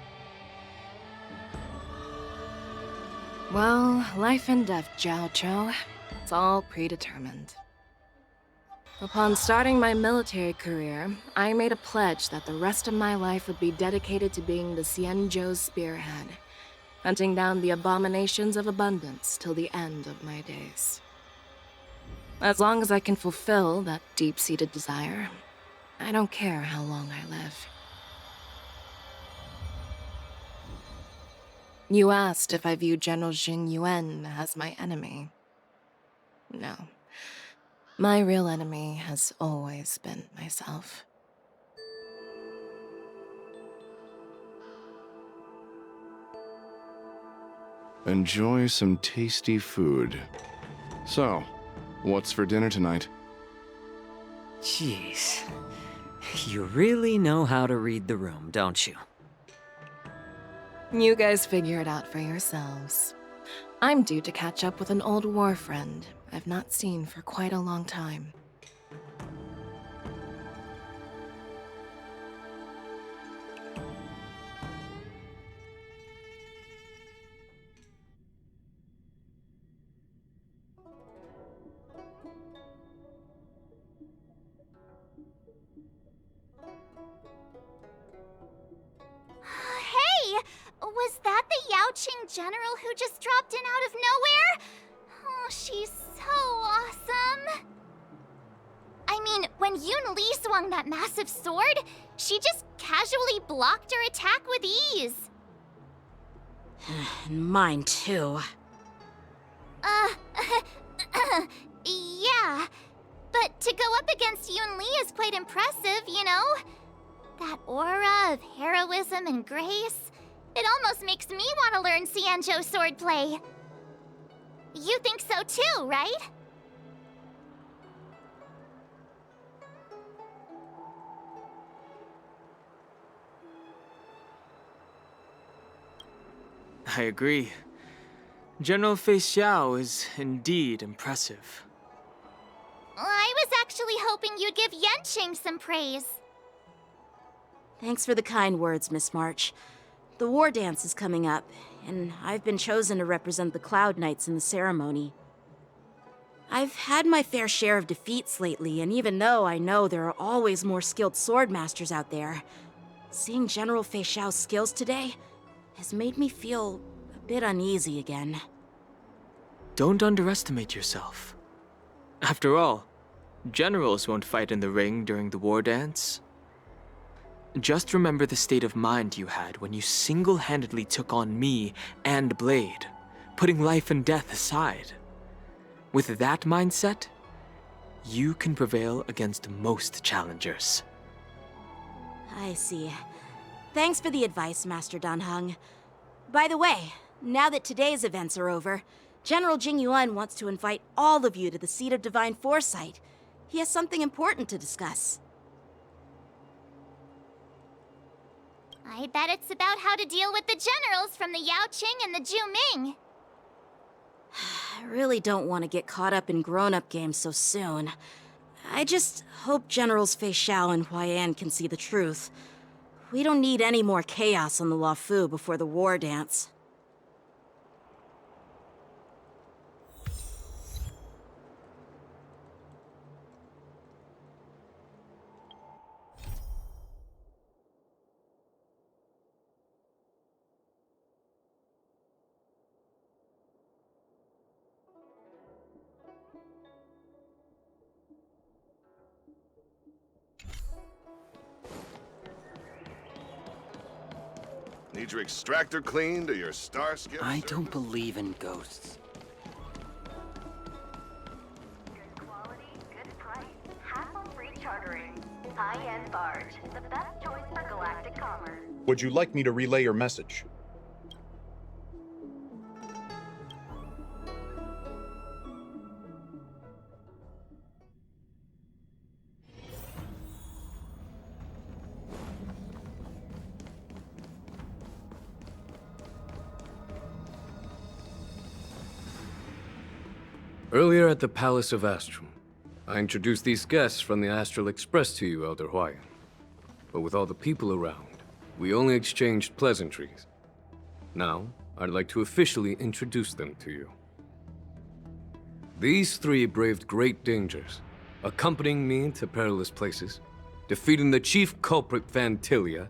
Well, life and death, Jiao Chou. It's all predetermined. Upon starting my military career, I made a pledge that the rest of my life would be dedicated to being the Xianzhou spearhead, hunting down the abominations of abundance till the end of my days. As long as I can fulfill that deep-seated desire, I don't care how long I live. You asked if I view General Jing Yuan as my enemy. No. My real enemy has always been myself. Enjoy some tasty food. So, what's for dinner tonight? Jeez. You really know how to read the room, don't you? You guys figure it out for yourselves. I'm due to catch up with an old war friend I've not seen for quite a long time. Hey! Was that the Yaoqing general who just dropped in out of nowhere? Oh, she's so awesome! I mean, when Yun Li swung that massive sword, she just casually blocked her attack with ease. Mine too. Yeah. But to go up against Yun Li is quite impressive, you know? That aura of heroism and grace, it almost makes me want to learn Xianzhou swordplay. You think so too, right? I agree. General Fei Xiao is indeed impressive. I was actually hoping you'd give Yanqing some praise. Thanks for the kind words, Miss March. The war dance is coming up, and I've been chosen to represent the Cloud Knights in the ceremony. I've had my fair share of defeats lately, and even though I know there are always more skilled swordmasters out there, seeing General Fei Xiao's skills today has made me feel a bit uneasy again. Don't underestimate yourself. After all, generals won't fight in the ring during the war dance. Just remember the state of mind you had when you single-handedly took on me and Blade, putting life and death aside. With that mindset, you can prevail against most challengers. I see. Thanks for the advice, Master Danheng. By the way, now that today's events are over, General Jing Yuan wants to invite all of you to the Seat of Divine Foresight. He has something important to discuss. I bet it's about how to deal with the generals from the Yaoqing and the Zhu-Ming. I really don't want to get caught up in grown-up games so soon. I just hope Generals Fei Xiao and Huaiyan can see the truth. We don't need any more chaos on the Luofu before the war dance. Need your extractor cleaned or your star skip? I don't believe in ghosts. Good quality, good price. Hassle-free chartering. High-end barge. The best choice for galactic commerce. Would you like me to relay your message? Earlier at the Palace of Astrum, I introduced these guests from the Astral Express to you, Elder Hwyan. But with all the people around, we only exchanged pleasantries. Now, I'd like to officially introduce them to you. These three braved great dangers, accompanying me to perilous places, defeating the chief culprit Vantilia,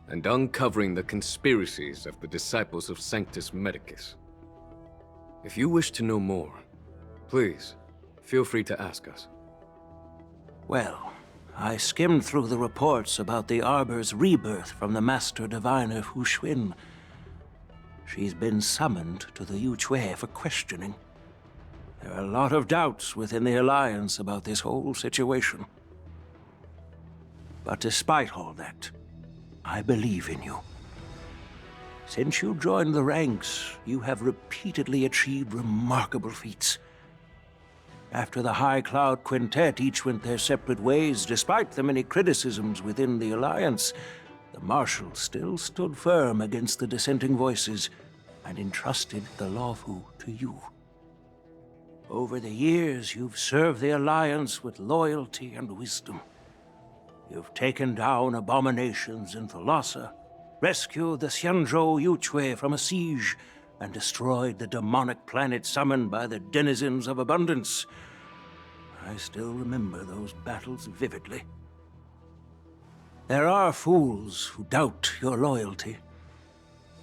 and uncovering the conspiracies of the disciples of Sanctus Medicus. If you wish to know more, please, feel free to ask us. Well, I skimmed through the reports about the Arbor's rebirth from the Master Diviner Fu Xuan. She's been summoned to the Yu Chui for questioning. There are a lot of doubts within the Alliance about this whole situation. But despite all that, I believe in you. Since you joined the ranks, you have repeatedly achieved remarkable feats. After the High Cloud Quintet each went their separate ways, despite the many criticisms within the Alliance, the Marshal still stood firm against the dissenting voices and entrusted the Lawfu to you. Over the years, you've served the Alliance with loyalty and wisdom. You've taken down abominations in Thalassa, rescued the Xianzhou Yu Chui from a siege, and destroyed the demonic planet summoned by the denizens of abundance. I still remember those battles vividly. There are fools who doubt your loyalty.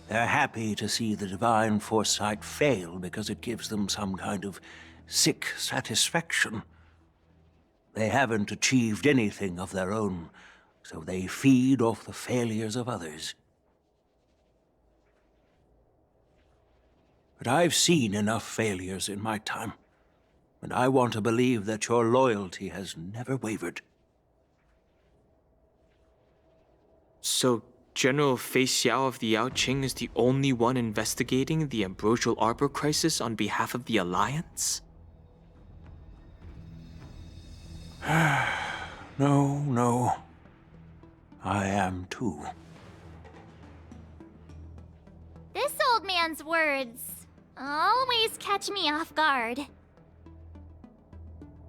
They're happy to see the divine foresight fail because it gives them some kind of sick satisfaction. They haven't achieved anything of their own, so they feed off the failures of others. But I've seen enough failures in my time, and I want to believe that your loyalty has never wavered. So, General Fei Xiao of the Yaoqing is the only one investigating the Ambrosial Arbor crisis on behalf of the Alliance? No. I am too. This old man's words always catch me off guard.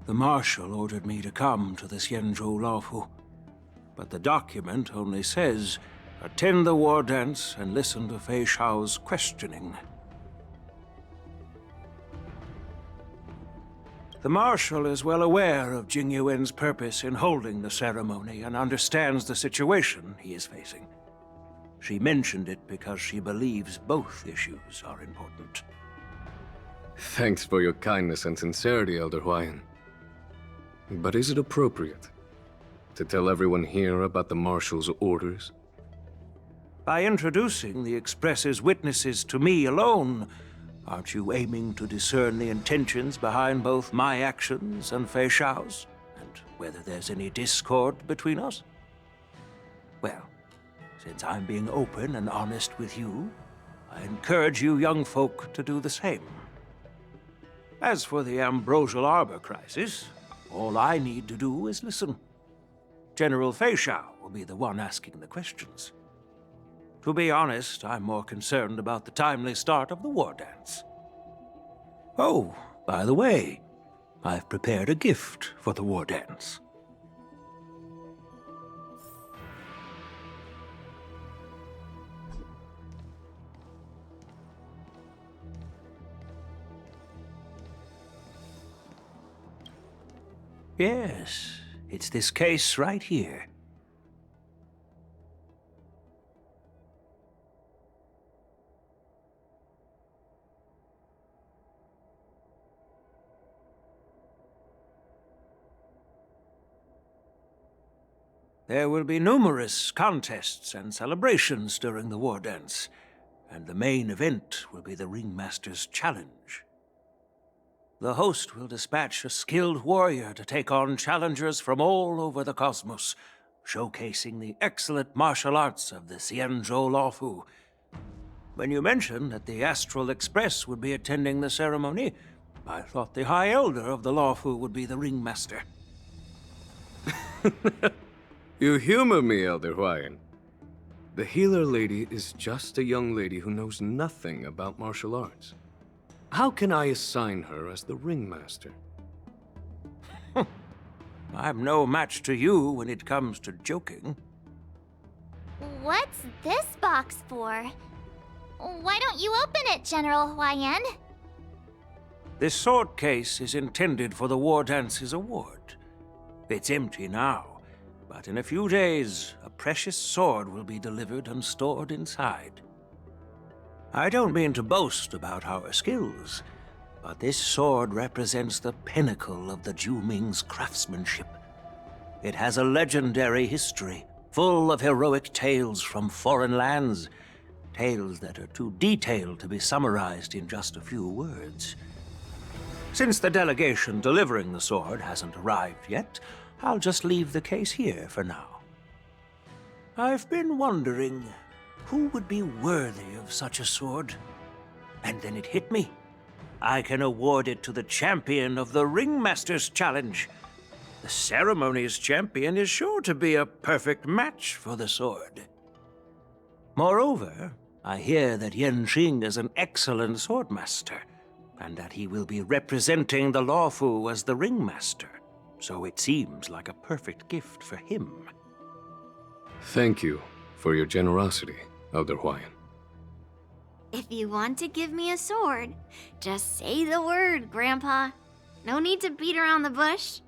The Marshal ordered me to come to the Xianzhou Lawfu, but the document only says, attend the war dance and listen to Fei Xiao's questioning. The Marshal is well aware of Jing Yuan's purpose in holding the ceremony and understands the situation he is facing. She mentioned it because she believes both issues are important. Thanks for your kindness and sincerity, Elder Hwyan. But is it appropriate to tell everyone here about the Marshal's orders? By introducing the Express's witnesses to me alone, aren't you aiming to discern the intentions behind both my actions and Fei Xiao's? And whether there's any discord between us? Well, since I'm being open and honest with you, I encourage you young folk to do the same. As for the Ambrosial Arbor crisis, all I need to do is listen. General Fei Xiao will be the one asking the questions. To be honest, I'm more concerned about the timely start of the war dance. Oh, by the way, I've prepared a gift for the war dance. Yes, it's this case right here. There will be numerous contests and celebrations during the war dance, and the main event will be the Ringmaster's Challenge. The host will dispatch a skilled warrior to take on challengers from all over the cosmos, showcasing the excellent martial arts of the Xianzhou Luofu. When you mentioned that the Astral Express would be attending the ceremony, I thought the High Elder of the Luofu would be the Ringmaster. You humor me, Elder Huayan. The healer lady is just a young lady who knows nothing about martial arts. How can I assign her as the Ringmaster? I'm no match to you when it comes to joking. What's this box for? Why don't you open it, General Huayan? This sword case is intended for the War Dance's award. It's empty now, but in a few days, a precious sword will be delivered and stored inside. I don't mean to boast about our skills, but this sword represents the pinnacle of the Zhuming's craftsmanship. It has a legendary history, full of heroic tales from foreign lands, tales that are too detailed to be summarized in just a few words. Since the delegation delivering the sword hasn't arrived yet, I'll just leave the case here for now. I've been wondering who would be worthy of such a sword. And then it hit me. I can award it to the champion of the Ringmaster's Challenge. The ceremony's champion is sure to be a perfect match for the sword. Moreover, I hear that Yanqing is an excellent swordmaster, and that he will be representing the Luofu as the Ringmaster, so it seems like a perfect gift for him. Thank you for your generosity, Elder Huayan. If you want to give me a sword, just say the word, Grandpa. No need to beat around the bush.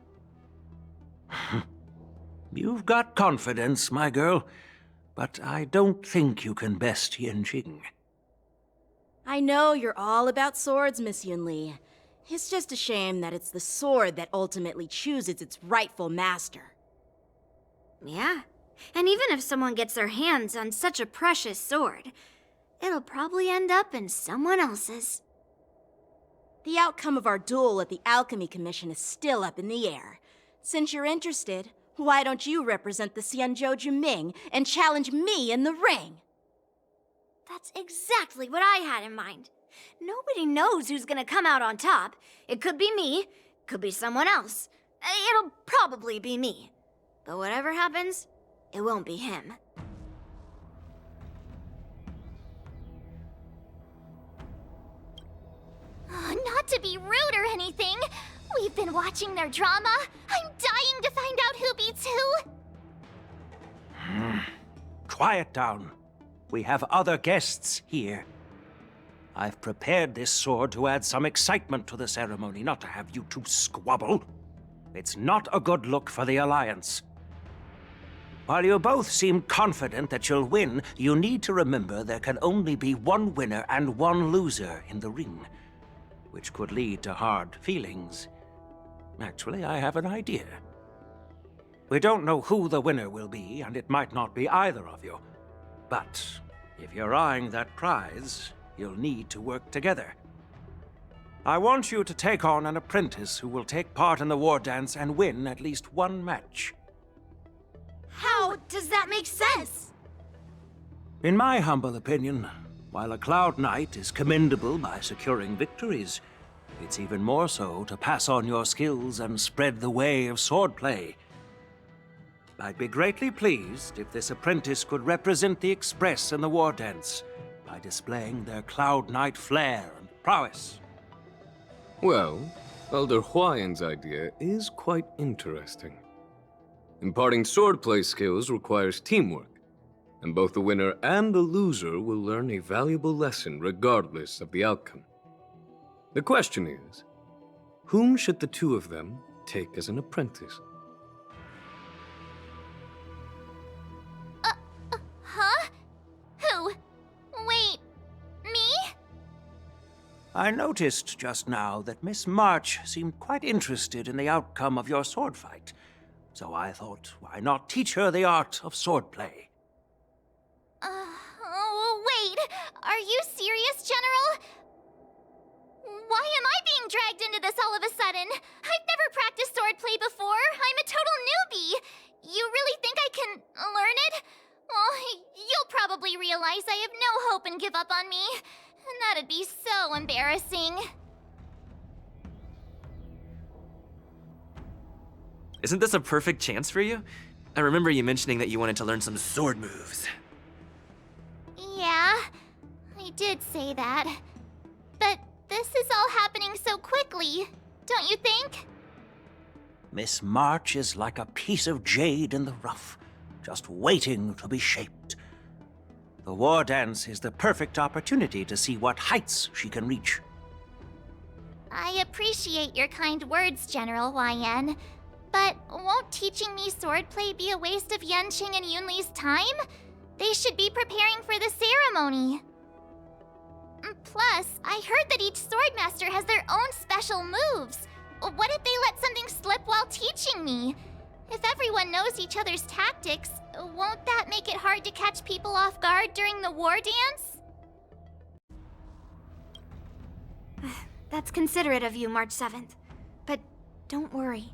You've got confidence, my girl, but I don't think you can best Yanqing. I know you're all about swords, Miss Yunli. It's just a shame that it's the sword that ultimately chooses its rightful master. Yeah, and even if someone gets their hands on such a precious sword, it'll probably end up in someone else's. The outcome of our duel at the Alchemy Commission is still up in the air. Since you're interested, why don't you represent the Xianzhou Juming and challenge me in the ring? That's exactly what I had in mind. Nobody knows who's gonna come out on top. It could be me, could be someone else. It'll probably be me. But whatever happens, it won't be him. Not to be rude or anything. We've been watching their drama. I'm dying to find out who beats who. Quiet down. We have other guests here. I've prepared this sword to add some excitement to the ceremony, not to have you two squabble. It's not a good look for the Alliance. While you both seem confident that you'll win, you need to remember there can only be one winner and one loser in the ring, which could lead to hard feelings. Actually, I have an idea. We don't know who the winner will be, and it might not be either of you. But if you're eyeing that prize, you'll need to work together. I want you to take on an apprentice who will take part in the war dance and win at least one match. How does that make sense? In my humble opinion, while a Cloud Knight is commendable by securing victories, it's even more so to pass on your skills and spread the way of swordplay. I'd be greatly pleased if this apprentice could represent the Express in the war dance by displaying their Cloud Knight flair and prowess. Well, Elder Huayan's idea is quite interesting. Imparting swordplay skills requires teamwork, and both the winner and the loser will learn a valuable lesson regardless of the outcome. The question is, whom should the two of them take as an apprentice? Huh? Who? Wait, me? I noticed just now that Miss March seemed quite interested in the outcome of your sword fight. So I thought, why not teach her the art of swordplay? Wait, are you serious, General? Why am I being dragged into this all of a sudden? I've never practiced swordplay before. I'm a total newbie. You really think I can learn it? Well, you'll probably realize I have no hope and give up on me. And that'd be so embarrassing. Isn't this a perfect chance for you? I remember you mentioning that you wanted to learn some sword moves. Yeah, I did say that. But this is all happening so quickly, don't you think? Miss March is like a piece of jade in the rough, just waiting to be shaped. The war dance is the perfect opportunity to see what heights she can reach. I appreciate your kind words, General YN. But won't teaching me swordplay be a waste of Yanqing and Yunli's time? They should be preparing for the ceremony. Plus, I heard that each swordmaster has their own special moves. What if they let something slip while teaching me? If everyone knows each other's tactics, won't that make it hard to catch people off guard during the war dance? That's considerate of you, March 7th. But don't worry.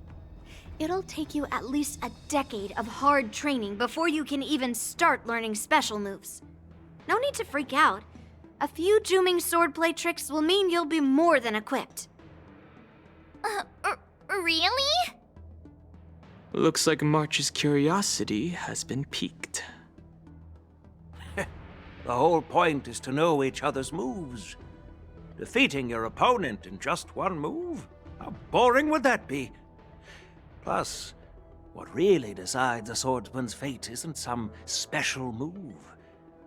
It'll take you at least a decade of hard training before you can even start learning special moves. No need to freak out. A few Juming swordplay tricks will mean you'll be more than equipped. Really? Looks like March's curiosity has been piqued. The whole point is to know each other's moves. Defeating your opponent in just one move? How boring would that be? Plus, what really decides a swordsman's fate isn't some special move.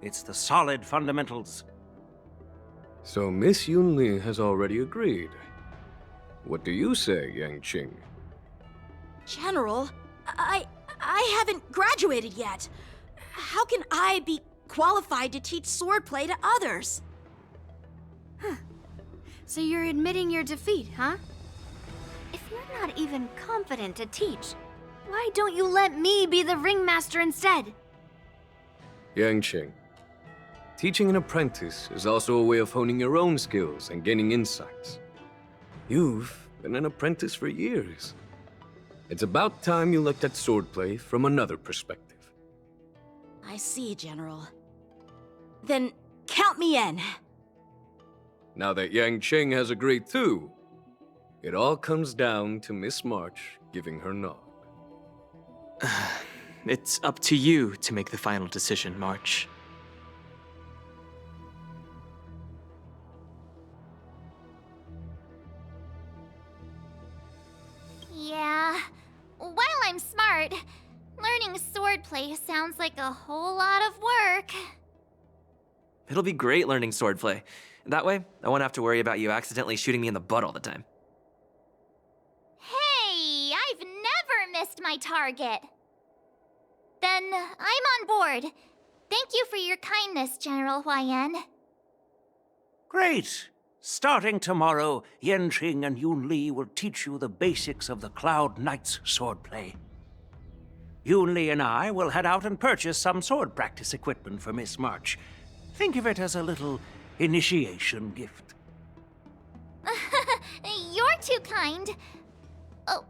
It's the solid fundamentals. So Miss Yunli has already agreed. What do you say, Yanqing? General, I haven't graduated yet. How can I be qualified to teach swordplay to others? So you're admitting your defeat, huh? If you're not even confident to teach, why don't you let me be the ringmaster instead? Yanqing, teaching an apprentice is also a way of honing your own skills and gaining insights. You've been an apprentice for years. It's about time you looked at swordplay from another perspective. I see, General. Then count me in. Now that Yanqing has agreed too, it all comes down to Miss March giving her nod. It's up to you to make the final decision, March. Yeah. While I'm smart, learning swordplay sounds like a whole lot of work. It'll be great learning swordplay. That way, I won't have to worry about you accidentally shooting me in the butt all the time. Hey, I've never missed my target. Then I'm on board. Thank you for your kindness, General YN. Great! Starting tomorrow, Yanqing and Yunli will teach you the basics of the Cloud Knight's swordplay. Yunli and I will head out and purchase some sword practice equipment for Miss March. Think of it as a little initiation gift. You're too kind.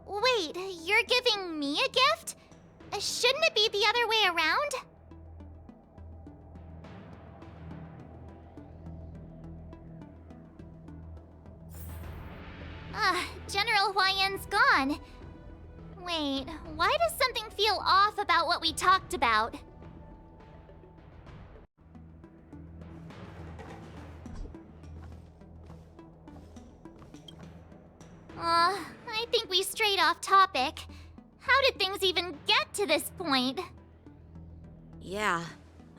Wait, you're giving me a gift? Shouldn't it be the other way around? General YN's gone. Wait, why does something feel off about what we talked about? I think we strayed off topic. How did things even get to this point? Yeah,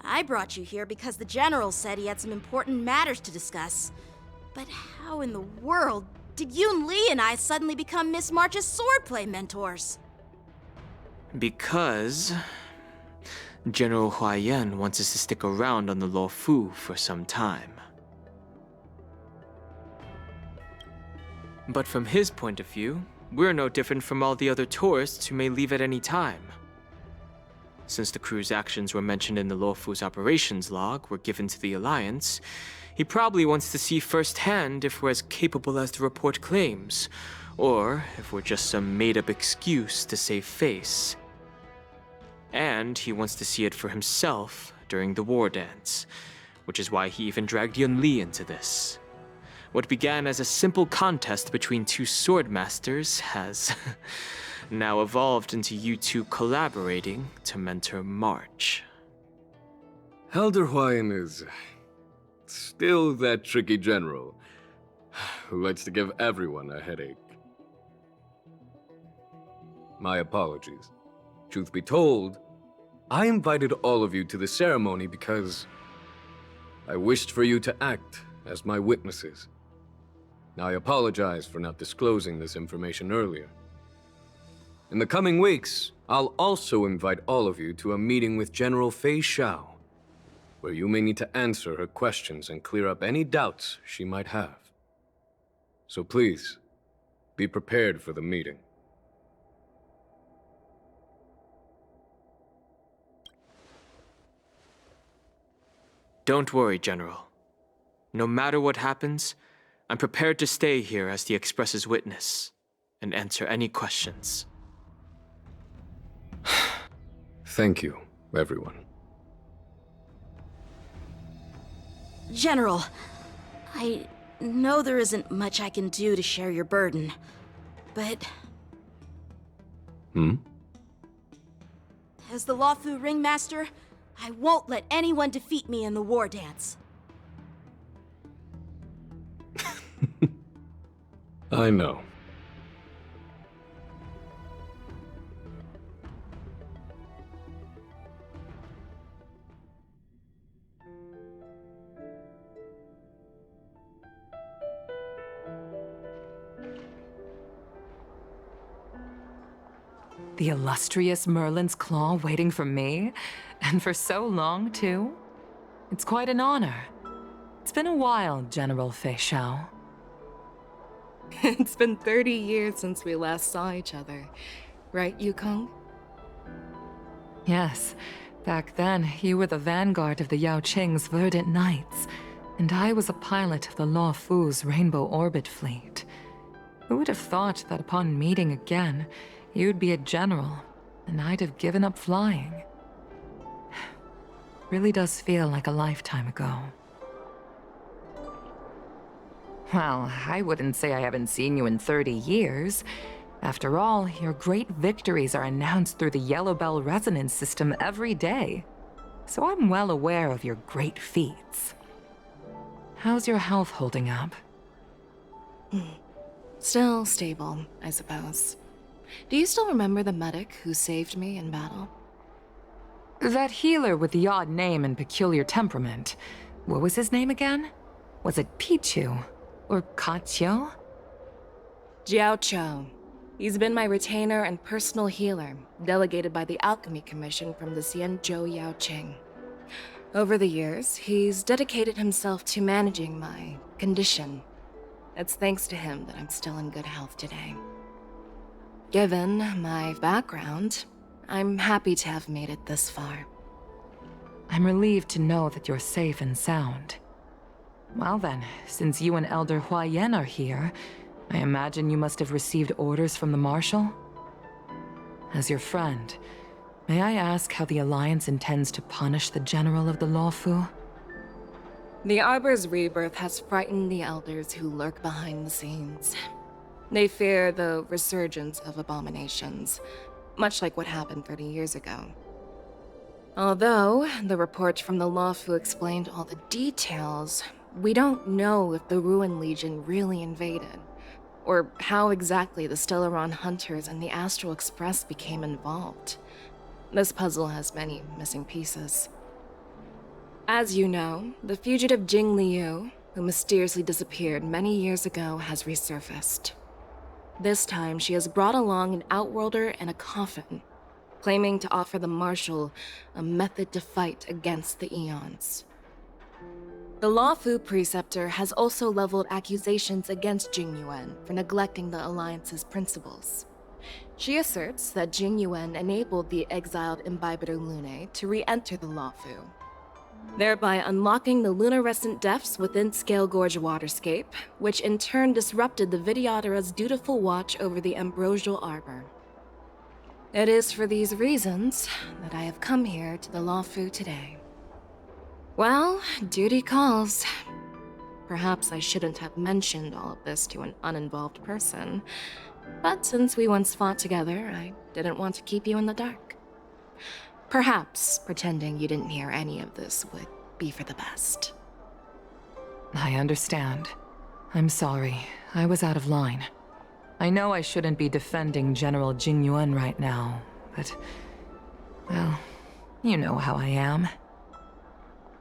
I brought you here because the General said he had some important matters to discuss. But how in the world did Yunli and I suddenly become Miss March's swordplay mentors? Because General Huaiyan wants us to stick around on the Luofu for some time. But from his point of view, we're no different from all the other tourists who may leave at any time. Since the crew's actions were mentioned in the Luofu's operations log were given to the Alliance, he probably wants to see firsthand if we're as capable as the report claims, or if we're just some made-up excuse to save face. And he wants to see it for himself during the war dance, which is why he even dragged Yun Li into this. What began as a simple contest between two sword masters has now evolved into you two collaborating to mentor March. Elder Huayan is still that tricky general who likes to give everyone a headache. My apologies. Truth be told, I invited all of you to the ceremony because I wished for you to act as my witnesses. Now, I apologize for not disclosing this information earlier. In the coming weeks, I'll also invite all of you to a meeting with General Fei Xiao, where you may need to answer her questions and clear up any doubts she might have. So please, be prepared for the meeting. Don't worry, General. No matter what happens, I'm prepared to stay here as the Express's witness and answer any questions. Thank you, everyone. General, I know there isn't much I can do to share your burden, but... As the Luofu Ringmaster, I won't let anyone defeat me in the war dance. I know. The illustrious Merlin's Claw waiting for me? And for so long, too? It's quite an honor. It's been a while, General Fei Xiao. It's been 30 years since we last saw each other. Right, Yukong? Yes. Back then, you were the vanguard of the Yao Qing's Verdant Knights, and I was a pilot of the Luofu's Rainbow Orbit Fleet. Who would have thought that upon meeting again, you'd be a general, and I'd have given up flying? Really does feel like a lifetime ago. Well, I wouldn't say I haven't seen you in 30 years. After all, your great victories are announced through the Yellow Bell resonance system every day. So I'm well aware of your great feats. How's your health holding up? Still stable, I suppose. Do you still remember the medic who saved me in battle? That healer with the odd name and peculiar temperament. What was his name again? Was it Pichu? Or Kachio? Jiao Chou. He's been my retainer and personal healer, delegated by the Alchemy Commission from the Xianzhou Yao Qing. Over the years, he's dedicated himself to managing my condition. It's thanks to him that I'm still in good health today. Given my background, I'm happy to have made it this far. I'm relieved to know that you're safe and sound. Well then, since you and Elder Huayan are here, I imagine you must have received orders from the Marshal? As your friend, may I ask how the Alliance intends to punish the General of the Luofu? The Arbor's rebirth has frightened the elders who lurk behind the scenes. They fear the resurgence of abominations, much like what happened 30 years ago. Although the report from the Luofu explained all the details, we don't know if the Ruin Legion really invaded, or how exactly the Stellaron Hunters and the Astral Express became involved. This puzzle has many missing pieces. As you know, the fugitive Jing Liu, who mysteriously disappeared many years ago, has resurfaced. This time, she has brought along an Outworlder and a coffin, claiming to offer the Marshal a method to fight against the Eons. The Lawfu Preceptor has also leveled accusations against Jing Yuan for neglecting the Alliance's principles. She asserts that Jing Yuan enabled the exiled Imbibitor Lunae to re-enter the Lawfu, thereby unlocking the luminescent depths within Scale Gorge Waterscape, which in turn disrupted the Vidyadhara's dutiful watch over the Ambrosial Arbor. It is for these reasons that I have come here to the Lawfu today. Well, duty calls. Perhaps I shouldn't have mentioned all of this to an uninvolved person, but since we once fought together, I didn't want to keep you in the dark. Perhaps pretending you didn't hear any of this would be for the best. I understand. I'm sorry. I was out of line. I know I shouldn't be defending General Jing Yuan right now, but... well, you know how I am.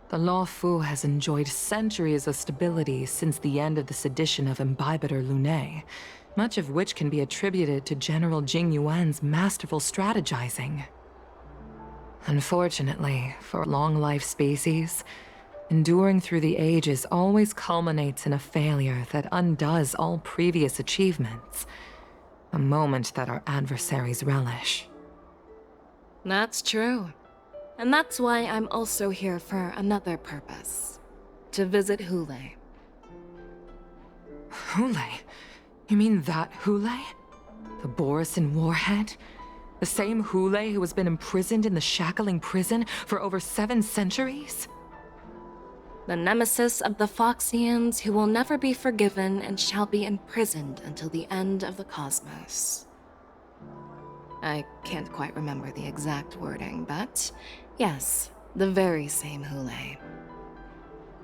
The Lawfu has enjoyed centuries of stability since the end of the sedition of Imbibitor Lunae, much of which can be attributed to General Jing Yuan's masterful strategizing. Unfortunately, for long-life species, enduring through the ages always culminates in a failure that undoes all previous achievements, a moment that our adversaries relish. That's true. And that's why I'm also here for another purpose. To visit Hule. Hule? You mean that Hule? The Borisin warhead? The same Hule who has been imprisoned in the shackling prison for over 7 centuries? The nemesis of the Foxians who will never be forgiven and shall be imprisoned until the end of the cosmos. I can't quite remember the exact wording, but yes, the very same Hule.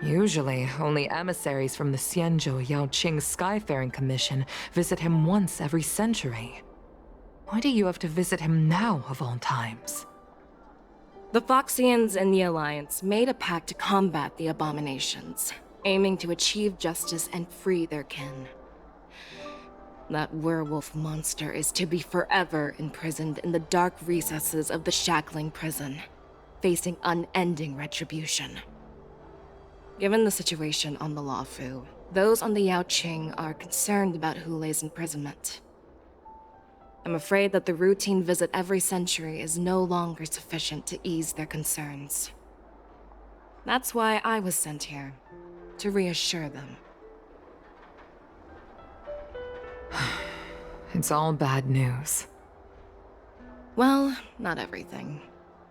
Usually, only emissaries from the Xianzhou Yaoqing Skyfaring Commission visit him once every century. Why do you have to visit him now, of all times? The Foxians and the Alliance made a pact to combat the abominations, aiming to achieve justice and free their kin. That werewolf monster is to be forever imprisoned in the dark recesses of the shackling prison, facing unending retribution. Given the situation on the Lawfu, those on the Yaoqing are concerned about Hule's imprisonment. I'm afraid that the routine visit every century is no longer sufficient to ease their concerns. That's why I was sent here, to reassure them. It's all bad news. Well, not everything.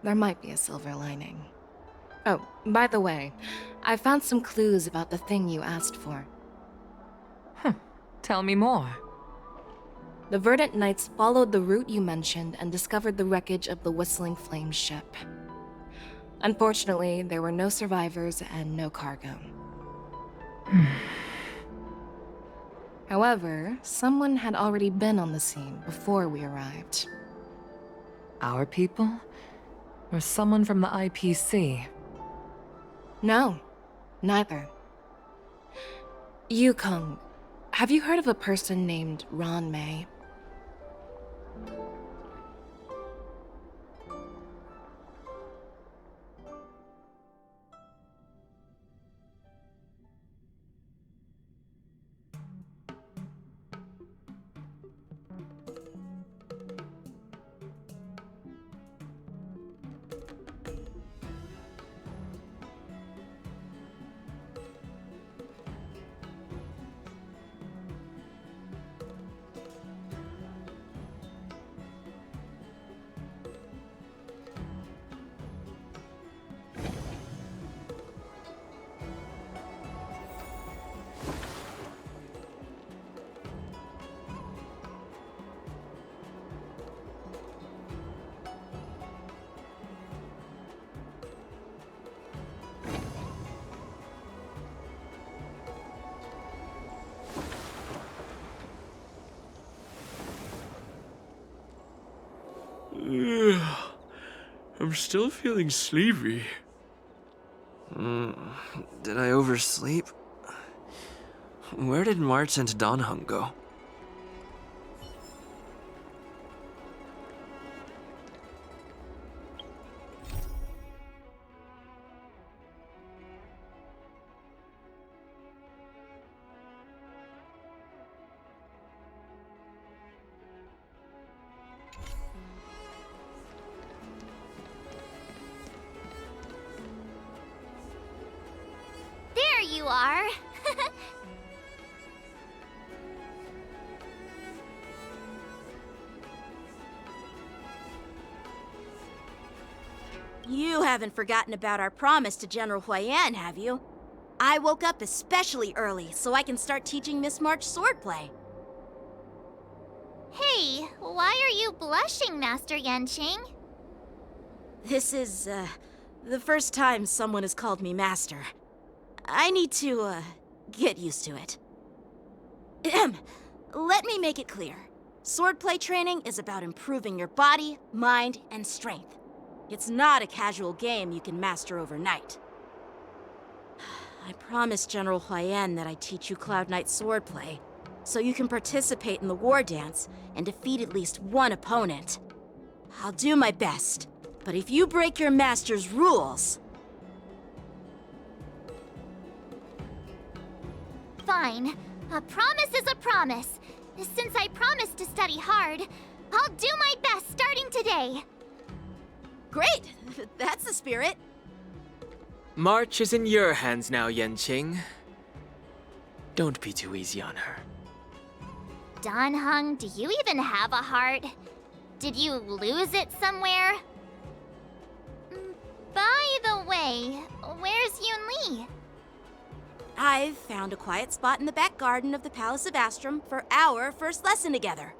There might be a silver lining. Oh, by the way, I found some clues about the thing you asked for. Tell me more. The Verdant Knights followed the route you mentioned and discovered the wreckage of the Whistling Flame ship. Unfortunately, there were no survivors and no cargo. However, someone had already been on the scene before we arrived. Our people? Or someone from the IPC? No, neither. Yukong, have you heard of a person named Ron May? I'm still feeling sleepy. Did I oversleep? Where did March and Donhung go? You haven't forgotten about our promise to General Huayan, have you? I woke up especially early so I can start teaching Miss March swordplay. Hey, why are you blushing, Master Yanqing? This is, the first time someone has called me Master. I need to, get used to it. Let me make it clear. Swordplay training is about improving your body, mind, and strength. It's not a casual game you can master overnight. I promised General Huayan that I'd teach you Cloud Knight swordplay, so you can participate in the war dance and defeat at least one opponent. I'll do my best, but if you break your master's rules... Fine. A promise is a promise. Since I promised to study hard, I'll do my best starting today. Great! That's the spirit. March is in your hands now, Yanqing. Don't be too easy on her. Danheng, do you even have a heart? Did you lose it somewhere? By the way, where's Yunli? I've found a quiet spot in the back garden of the Palace of Astrum for our first lesson together.